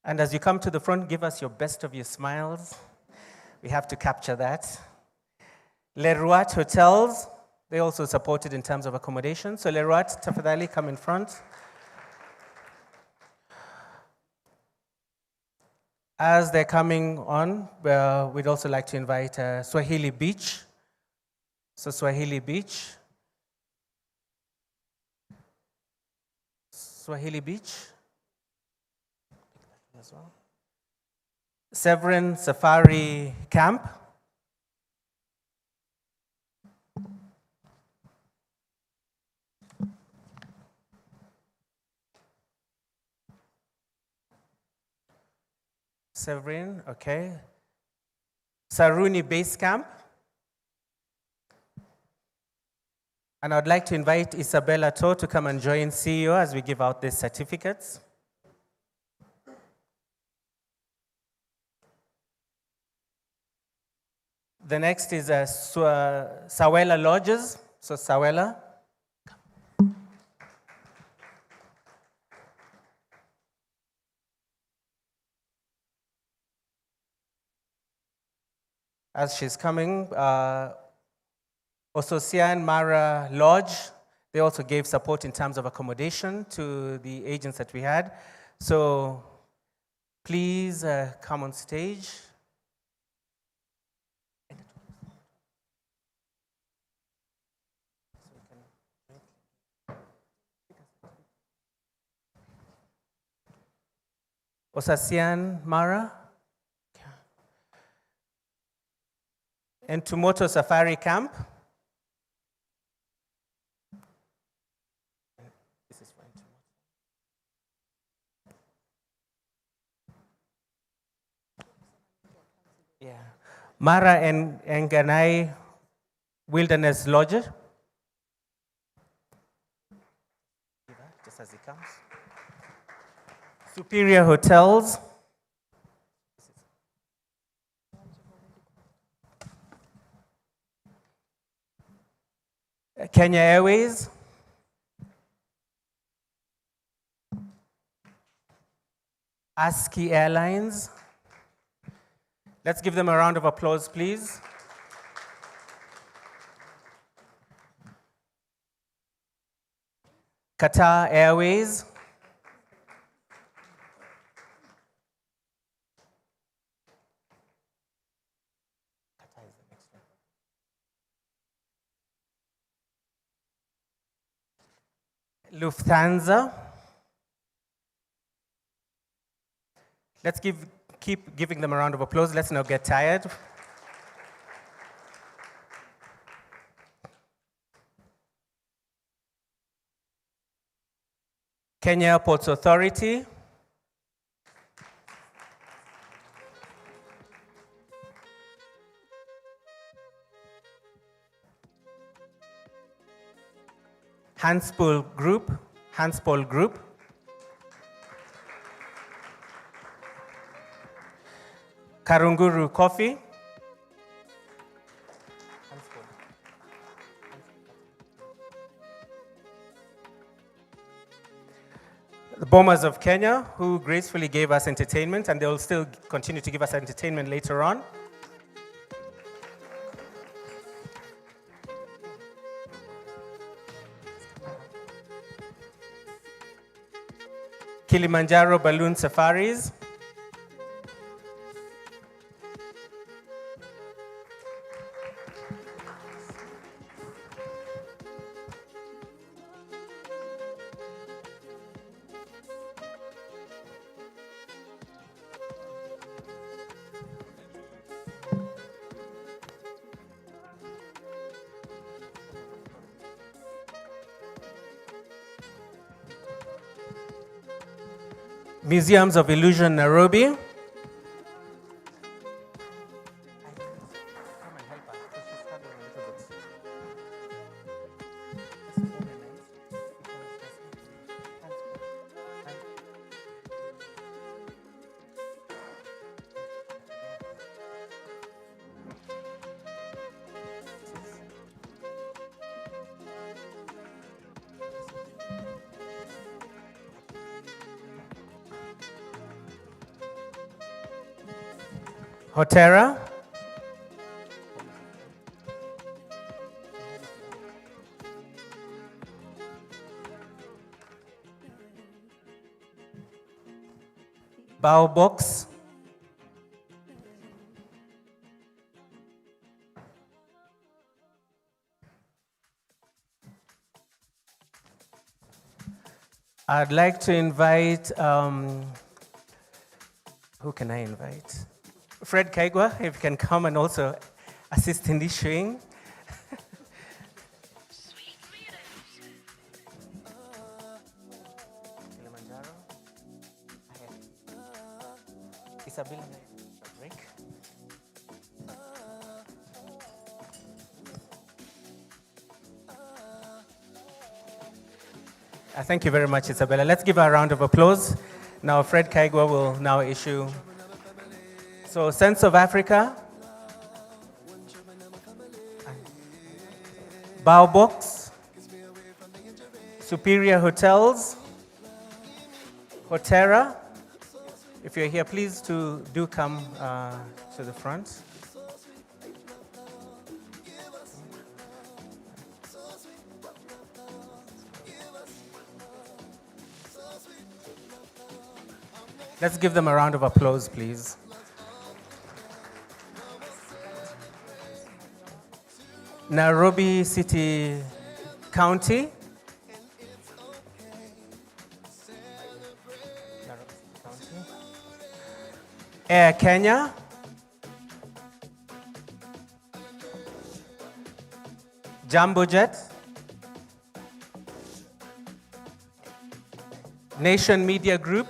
And as you come to the front, give us your best of your smiles. We have to capture that. Leruat Hotels, they also supported in terms of accommodation. So Leruat, tafadhali, come in front. As they're coming on, we'd also like to invite Swahili Beach. So Swahili Beach. Swahili Beach. As well. Severin Safari Camp. Severin, okay. Saruni Base Camp. And I'd like to invite Isabella To to come and join CEO as we give out these certificates. The next is Sawela Lodges. So Sawela. As she's coming, Ososian Mara Lodge, they also gave support in terms of accommodation to the agents that we had. So please come on stage. Osasian Mara. and Tumoto Safari Camp. Yeah. Mara and Ganai Wilderness Lodge. Just as it comes. Superior Hotels. Kenya Airways. ASCII Airlines. Let's give them a round of applause, please. Qatar Airways. Lufthansa. Let's keep giving them a round of applause. Let's not get tired. Kenya Ports Authority. Hanspol Group. Karunguru Coffee. The Bombers of Kenya, who gracefully gave us entertainment, and they will still continue to give us entertainment later on. Kilimanjaro Balloon Safaris. Museums of Illusion, Nairobi. Hotera. Bao Box. I'd like to invite, who can I invite? Fred Kaigwa, if you can come and also assist in issuing. Kilimanjaro. Isabella. Thank you very much, Isabella. Let's give her a round of applause. Now, Fred Kaigwa will now issue. So, Sense of Africa, Bao Box, Superior Hotels, Hotera. If you're here, please do come to the front. Let's give them a round of applause, please. Nairobi City County. Air Kenya. Jumbo Jet, Nation Media Group,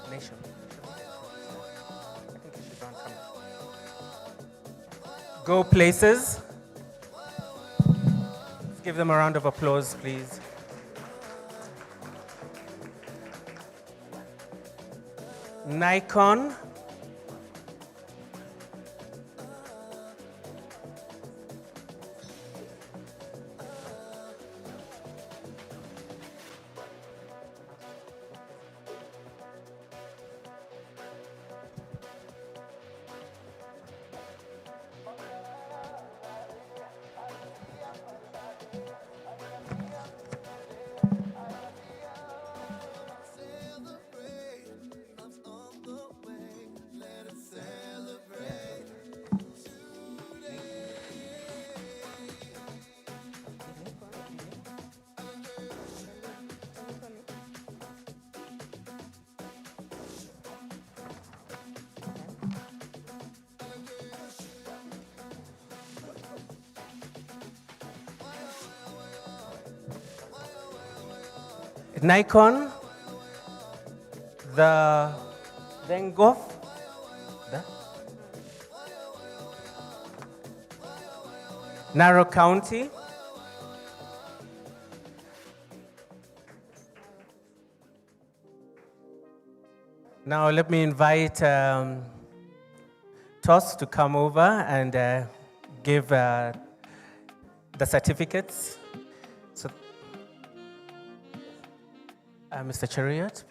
Nation. I think you should run camera. Go Places. Let's give them a round of applause, please. Nikon, Nikon, the Van Gogh, Narrow County, now let me invite Toss to come over and give the certificates. So, Mr. Chariot.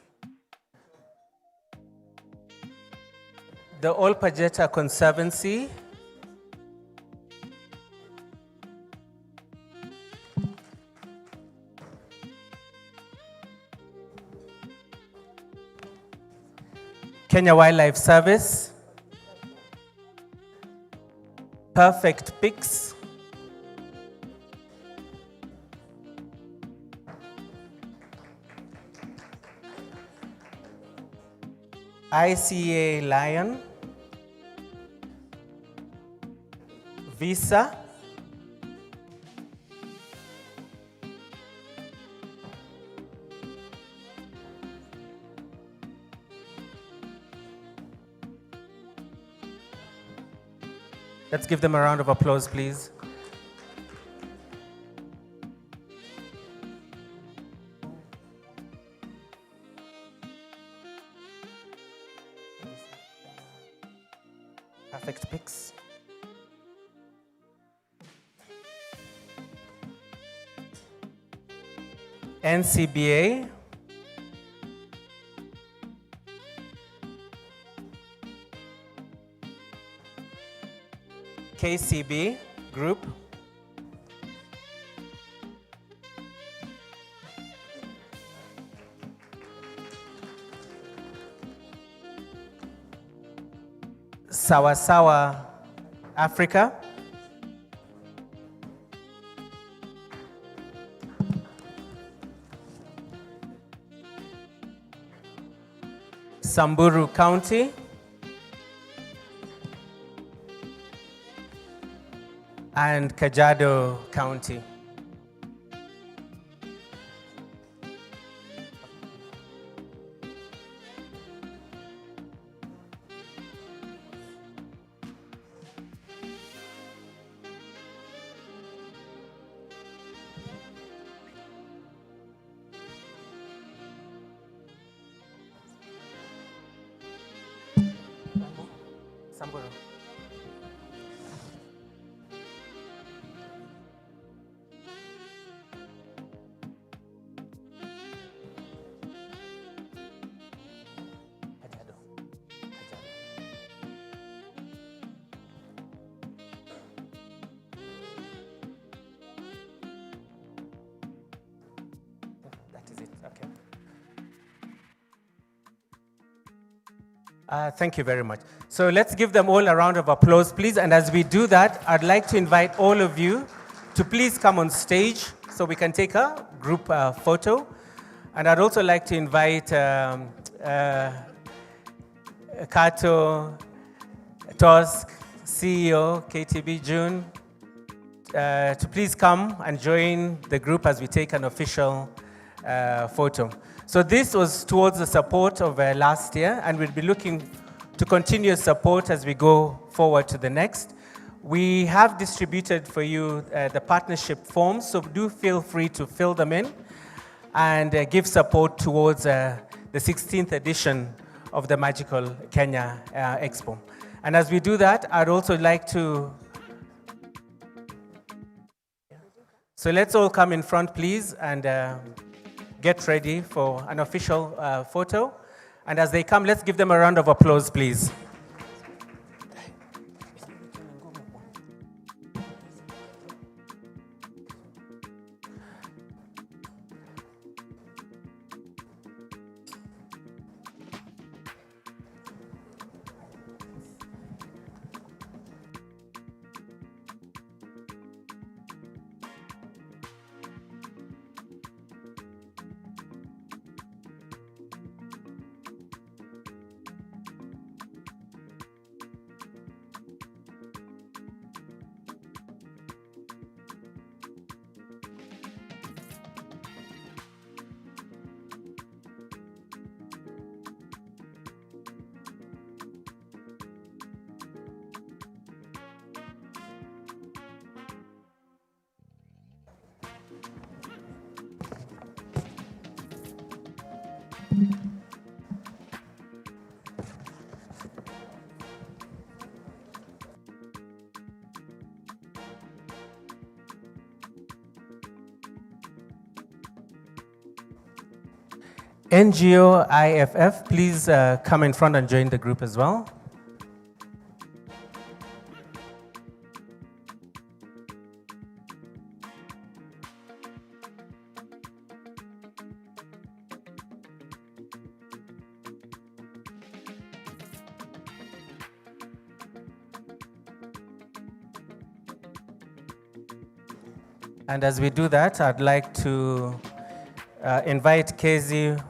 The Olpajeta Conservancy. Kenya Wildlife Service. Perfect Pics. ICA Lion, Visa, let's give them a round of applause, please. Perfect Pics. NCBA. KCB Group. Sawa Sawa Africa. Samburu County. And Kajiado County. Samburu. That is it, okay. Thank you very much. So let's give them all a round of applause, please. And as we do that, I'd like to invite all of you to please come on stage so we can take a group photo. And I'd also like to invite Kato Tosk, CEO, KTB June, to please come and join the group as we take an official photo. So this was towards the support of last year, and we'll be looking to continue support as we go forward to the next. We have distributed for you the partnership forms, so do feel free to fill them in and give support towards the 16th edition of the Magical Kenya Expo. And as we do that, I'd also like to... So let's all come in front, please, and get ready for an official photo. And as they come, let's give them a round of applause, please. NGO IFF, please come in front and join the group as well. And as we do that, I'd like to invite Kezi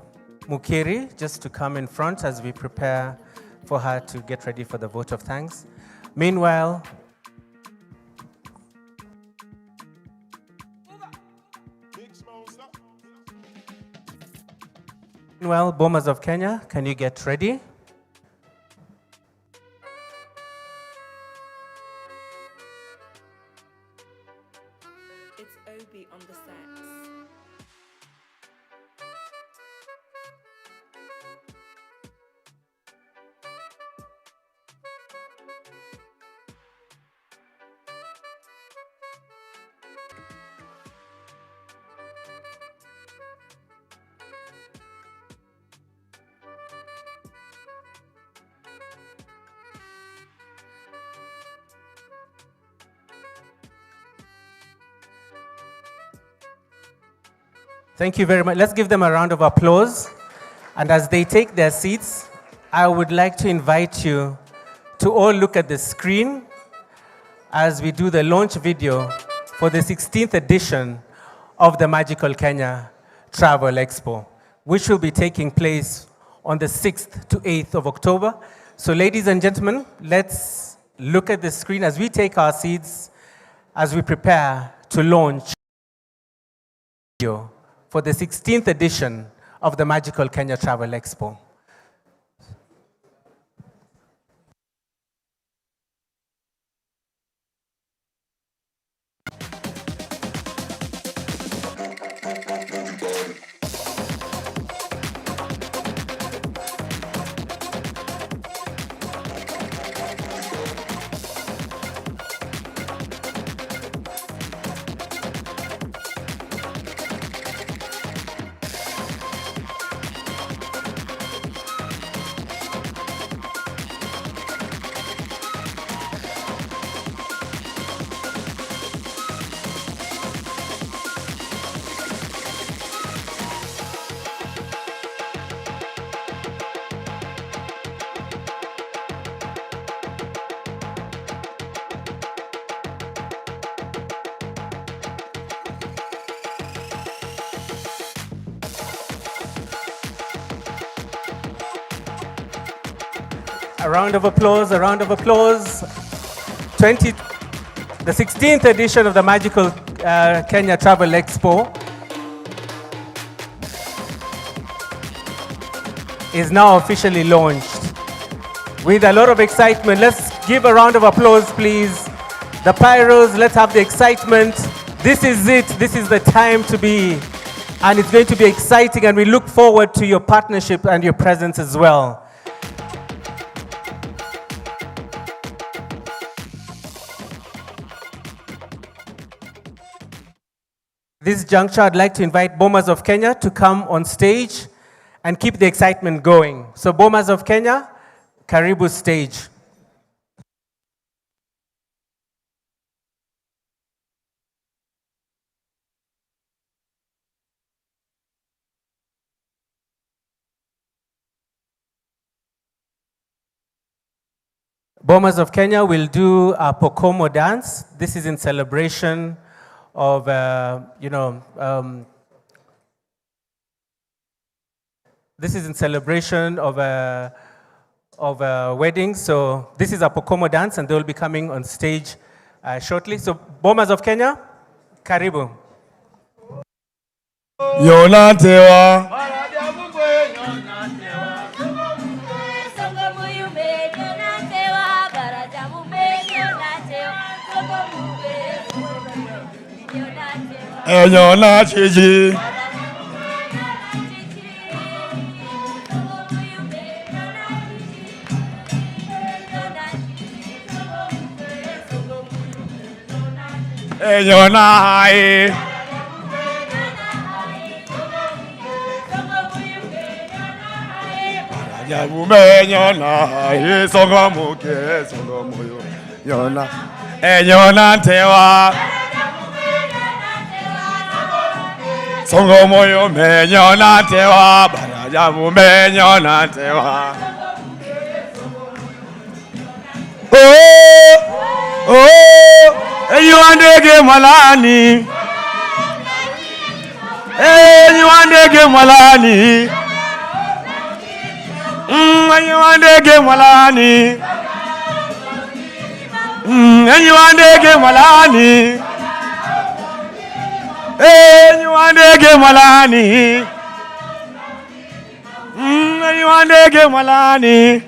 Mukiri just to come in front as we prepare for her to get ready for the vote of thanks. Meanwhile, Bomas of Kenya, can you get ready? It's Obi on the sax. Thank you very much. Let's give them a round of applause. And as they take their seats, I would like to invite you to all look at the screen as we do the launch video for the 16th edition of the Magical Kenya Travel Expo, which will be taking place on the 6th to 8th of October. So ladies and gentlemen, let's look at the screen as we take our seats as we prepare to launch for the 16th edition of the Magical Kenya Travel Expo. A round of applause, a round of applause. The 16th edition of the Magical Kenya Travel Expo is now officially launched. With a lot of excitement, let's give a round of applause, please. The pyros, let's have the excitement. This is it, this is the time to be. And it's going to be exciting, and we look forward to your partnership and your presence as well. This juncture, I'd like to invite Bomas of Kenya to come on stage and keep the excitement going. So Bomas of Kenya, karibu stage. Bomas of Kenya will do a Pokomo dance. This is in celebration of, this is in celebration of a wedding. So this is a Pokomo dance, and they will be coming on stage shortly. So Bomas of Kenya, karibu. Yonatewa. Enyona chichi. Enyona hai. Jabume nyona hai. Songo muke songo moyo. Nyona. Enyona tewa. Songo moyo menyo na tewa, barajabu menyo na tewa. Enyuandege malani. Enyuandege malani. Enyuandege malani. Enyuandege malani. Enyuandege malani. Enyuandege malani.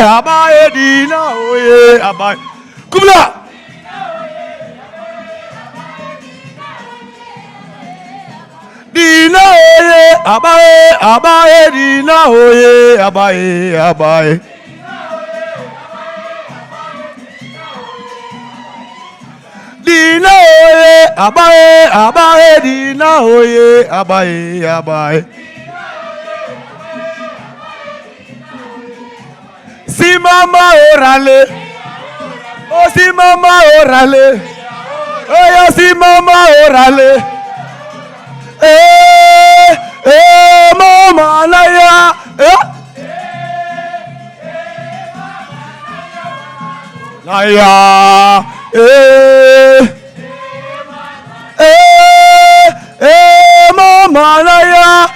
Abaye dina oye abaye. Kubla. Dina oye abaye dina oye abaye. Dina oye abaye dina oye abaye. Si mama orale, oh si mama orale, oh ya si mama orale, mama laya, laya, mama laya,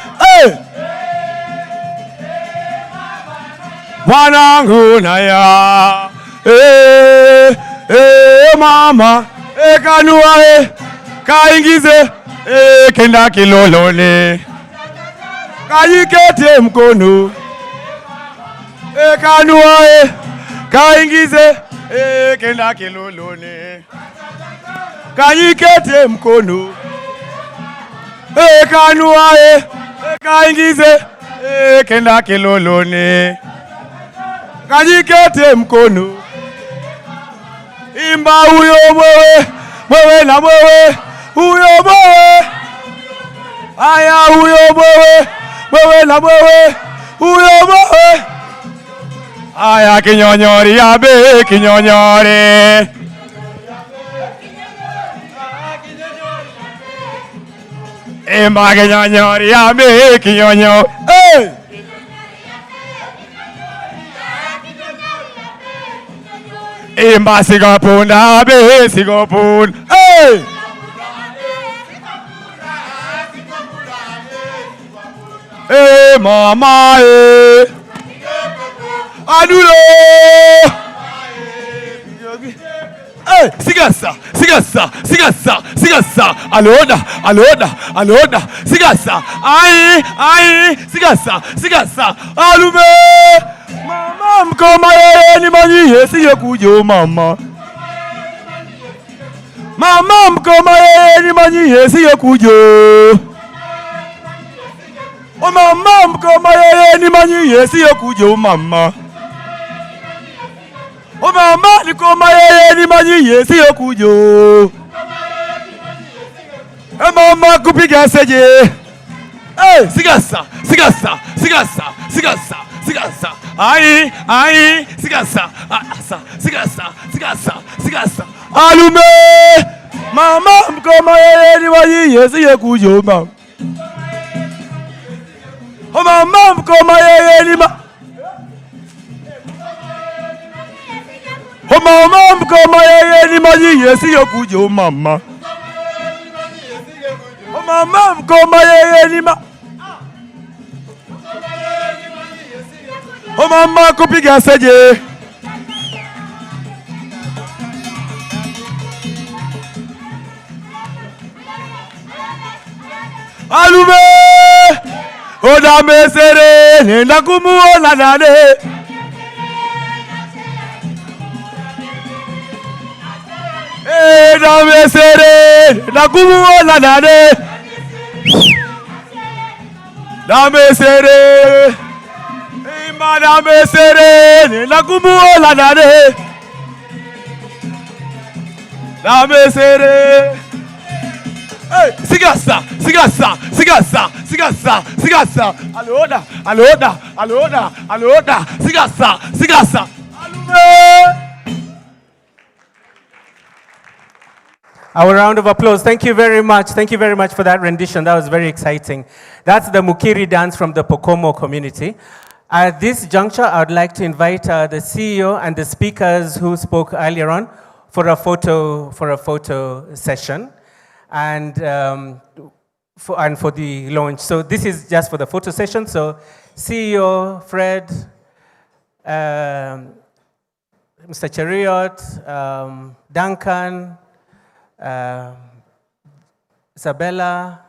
wanangu naya, mama, kanua, kaingize, kenda kilolone, kajikete mkono, kanua, kaingize, kenda kilolone, kajikete mkono, kanua, kaingize, kenda kilolone. Kajikete mkono. Imba huyo mwewe na mwewe, huyo mwewe. Aya huyo mwewe na mwewe, huyo mwewe. Aya kinyonyori abe kinyonyori. Imba kinyonyori abe kinyonyori. Imba sigapunda be sigapun. mama adulo sigasa sigasa sigasa sigasa aloda sigasa ai sigasa sigasa alume mama mkoma yeye ni manyiye siye kujo mama mama mkoma yeye ni manyiye siye kujo o mama mkoma yeye ni manyiye siye kujo mama o mama nikoma yeye ni manyiye siye kujo e mama kupiga seje sigasa sigasa sigasa sigasa sigasa ai sigasa sigasa sigasa sigasa alume mama mkoma yeye ni manyiye siye kujo mama o mama mkoma yeye ni o mama mkoma yeye ni manyiye siye kujo mama o mama mkoma yeye ni o mama kupiga seje alume oda mesere nenda kumuona nane oda mesere nenda kumuona nane da mesere imana mesere nenda kumuona nane da mesere sigasa sigasa sigasa sigasa sigasa aloda sigasa sigasa Our round of applause. Thank you very much. Thank you very much for that rendition. That was very exciting. That's the Mukiri dance from the Pokomo community. At this juncture, I would like to invite the CEO and the speakers who spoke earlier on for a photo session and for the launch. So this is just for the photo session. So CEO Fred, Mr. Cheriot, Duncan, Isabella,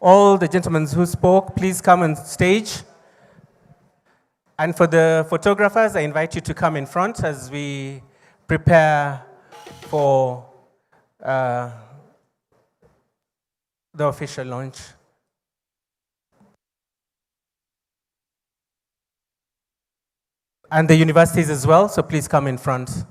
all the gentlemen who spoke, please come on stage. And for the photographers, I invite you to come in front as we prepare for the official launch. And the universities as well, so please come in front.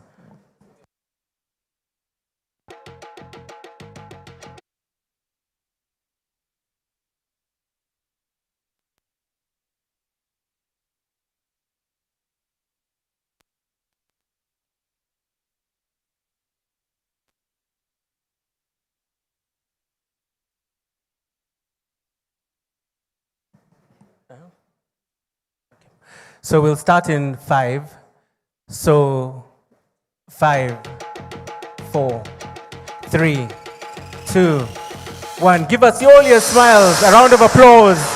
So we'll start in 5. So 5, 4, 3, 2, 1. Give us all your smiles. A round of applause.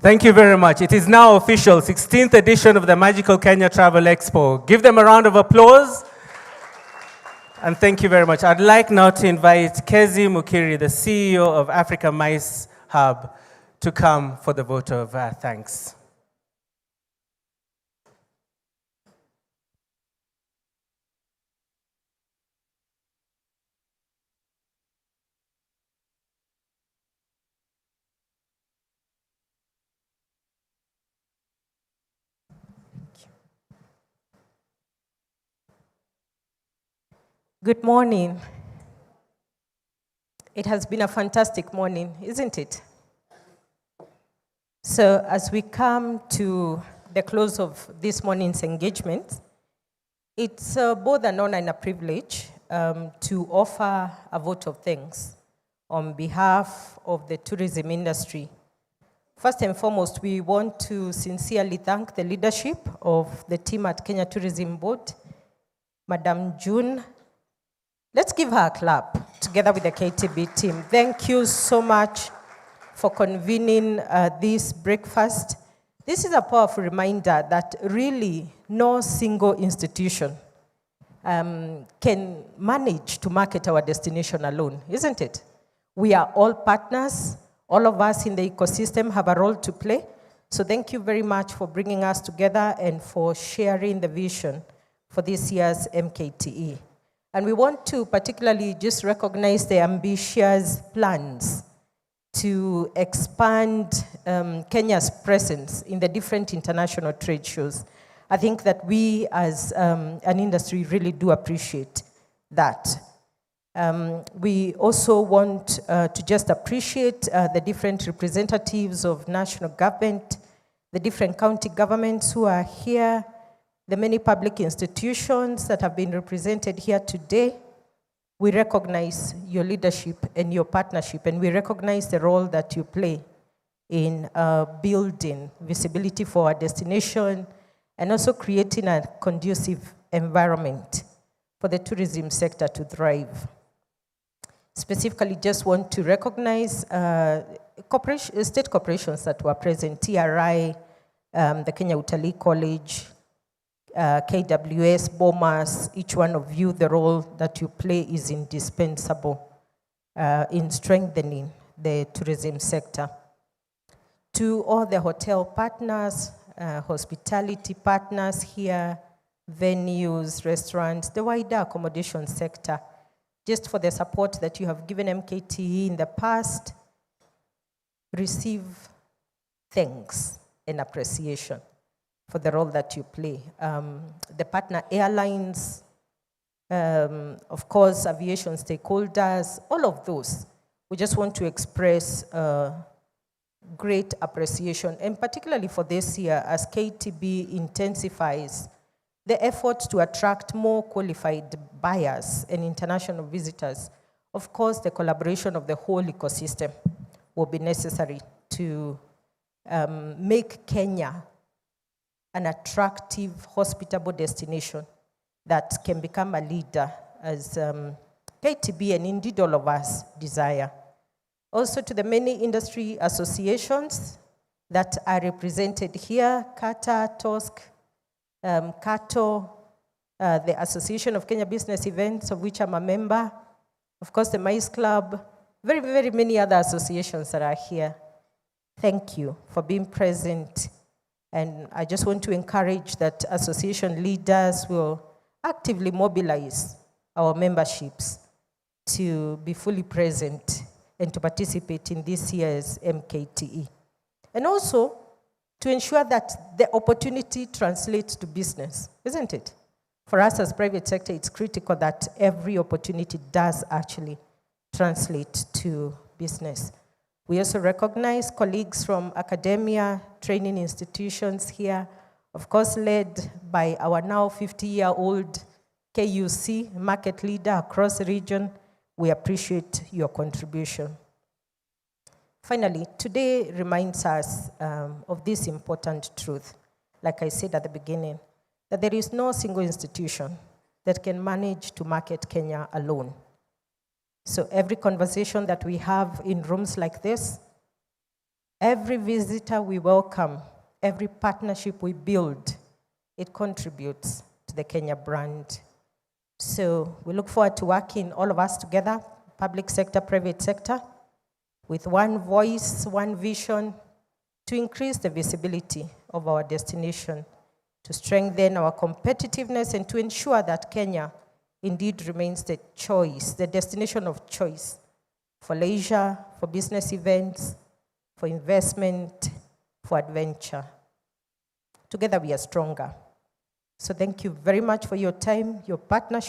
Thank you very much. It is now official, 16th edition of the Magical Kenya Travel Expo. Give them a round of applause. And thank you very much. I'd like now to invite Kezi Mukiri, the CEO of Africa Mice Hub, to come for the vote of thanks. Good morning. It has been a fantastic morning, isn't it? So as we come to the close of this morning's engagement, it's both an honor and a privilege to offer a vote of thanks on behalf of the tourism industry. First and foremost, we want to sincerely thank the leadership of the team at Kenya Tourism Board, Madam June. Let's give her a clap together with the KTB team. Thank you so much for convening this breakfast. This is a powerful reminder that really no single institution can manage to market our destination alone, isn't it? We are all partners. All of us in the ecosystem have a role to play. So thank you very much for bringing us together and for sharing the vision for this year's MKTE. And we want to particularly just recognize the ambitious plans to expand Kenya's presence in the different international trade shows. I think that we as an industry really do appreciate that. We also want to just appreciate the different representatives of national government, the different county governments who are here, the many public institutions that have been represented here today. We recognize your leadership and your partnership, and we recognize the role that you play in building visibility for our destination and also creating a conducive environment for the tourism sector to thrive. Specifically, just want to recognize state corporations that were present, TRI, the Kenya Utalii College, KWS, BOMAS. Each one of you, the role that you play is indispensable in strengthening the tourism sector. To all the hotel partners, hospitality partners here, venues, restaurants, the wider accommodation sector, just for the support that you have given MKTE in the past, receive thanks and appreciation for the role that you play. The partner airlines, of course, aviation stakeholders, all of those, we just want to express great appreciation, and particularly for this year as KTB intensifies the effort to attract more qualified buyers and international visitors. Of course, the collaboration of the whole ecosystem will be necessary to make Kenya an attractive, hospitable destination that can become a leader as KTB and indeed all of us desire. Also to the many industry associations that are represented here, CATA, TOSC, CATO, the Association of Kenya Business Events, of which I'm a member, of course the MICE Club, very, very many other associations that are here. Thank you for being present. And I just want to encourage that association leaders will actively mobilize our memberships to be fully present and to participate in this year's MKTE. And also to ensure that the opportunity translates to business, isn't it? For us as private sector, it's critical that every opportunity does actually translate to business. We also recognize colleagues from academia, training institutions here, of course led by our now 50-year-old KUC, market leader across the region. We appreciate your contribution. Finally, today reminds us of this important truth, like I said at the beginning, that there is no single institution that can manage to market Kenya alone. So every conversation that we have in rooms like this, every visitor we welcome, every partnership we build, it contributes to the Kenya brand. So we look forward to working all of us together, public sector, private sector, with one voice, one vision, to increase the visibility of our destination, to strengthen our competitiveness, and to ensure that Kenya indeed remains the choice, the destination of choice for leisure, for business events, for investment, for adventure. Together we are stronger. So thank you very much for your time, your partnership.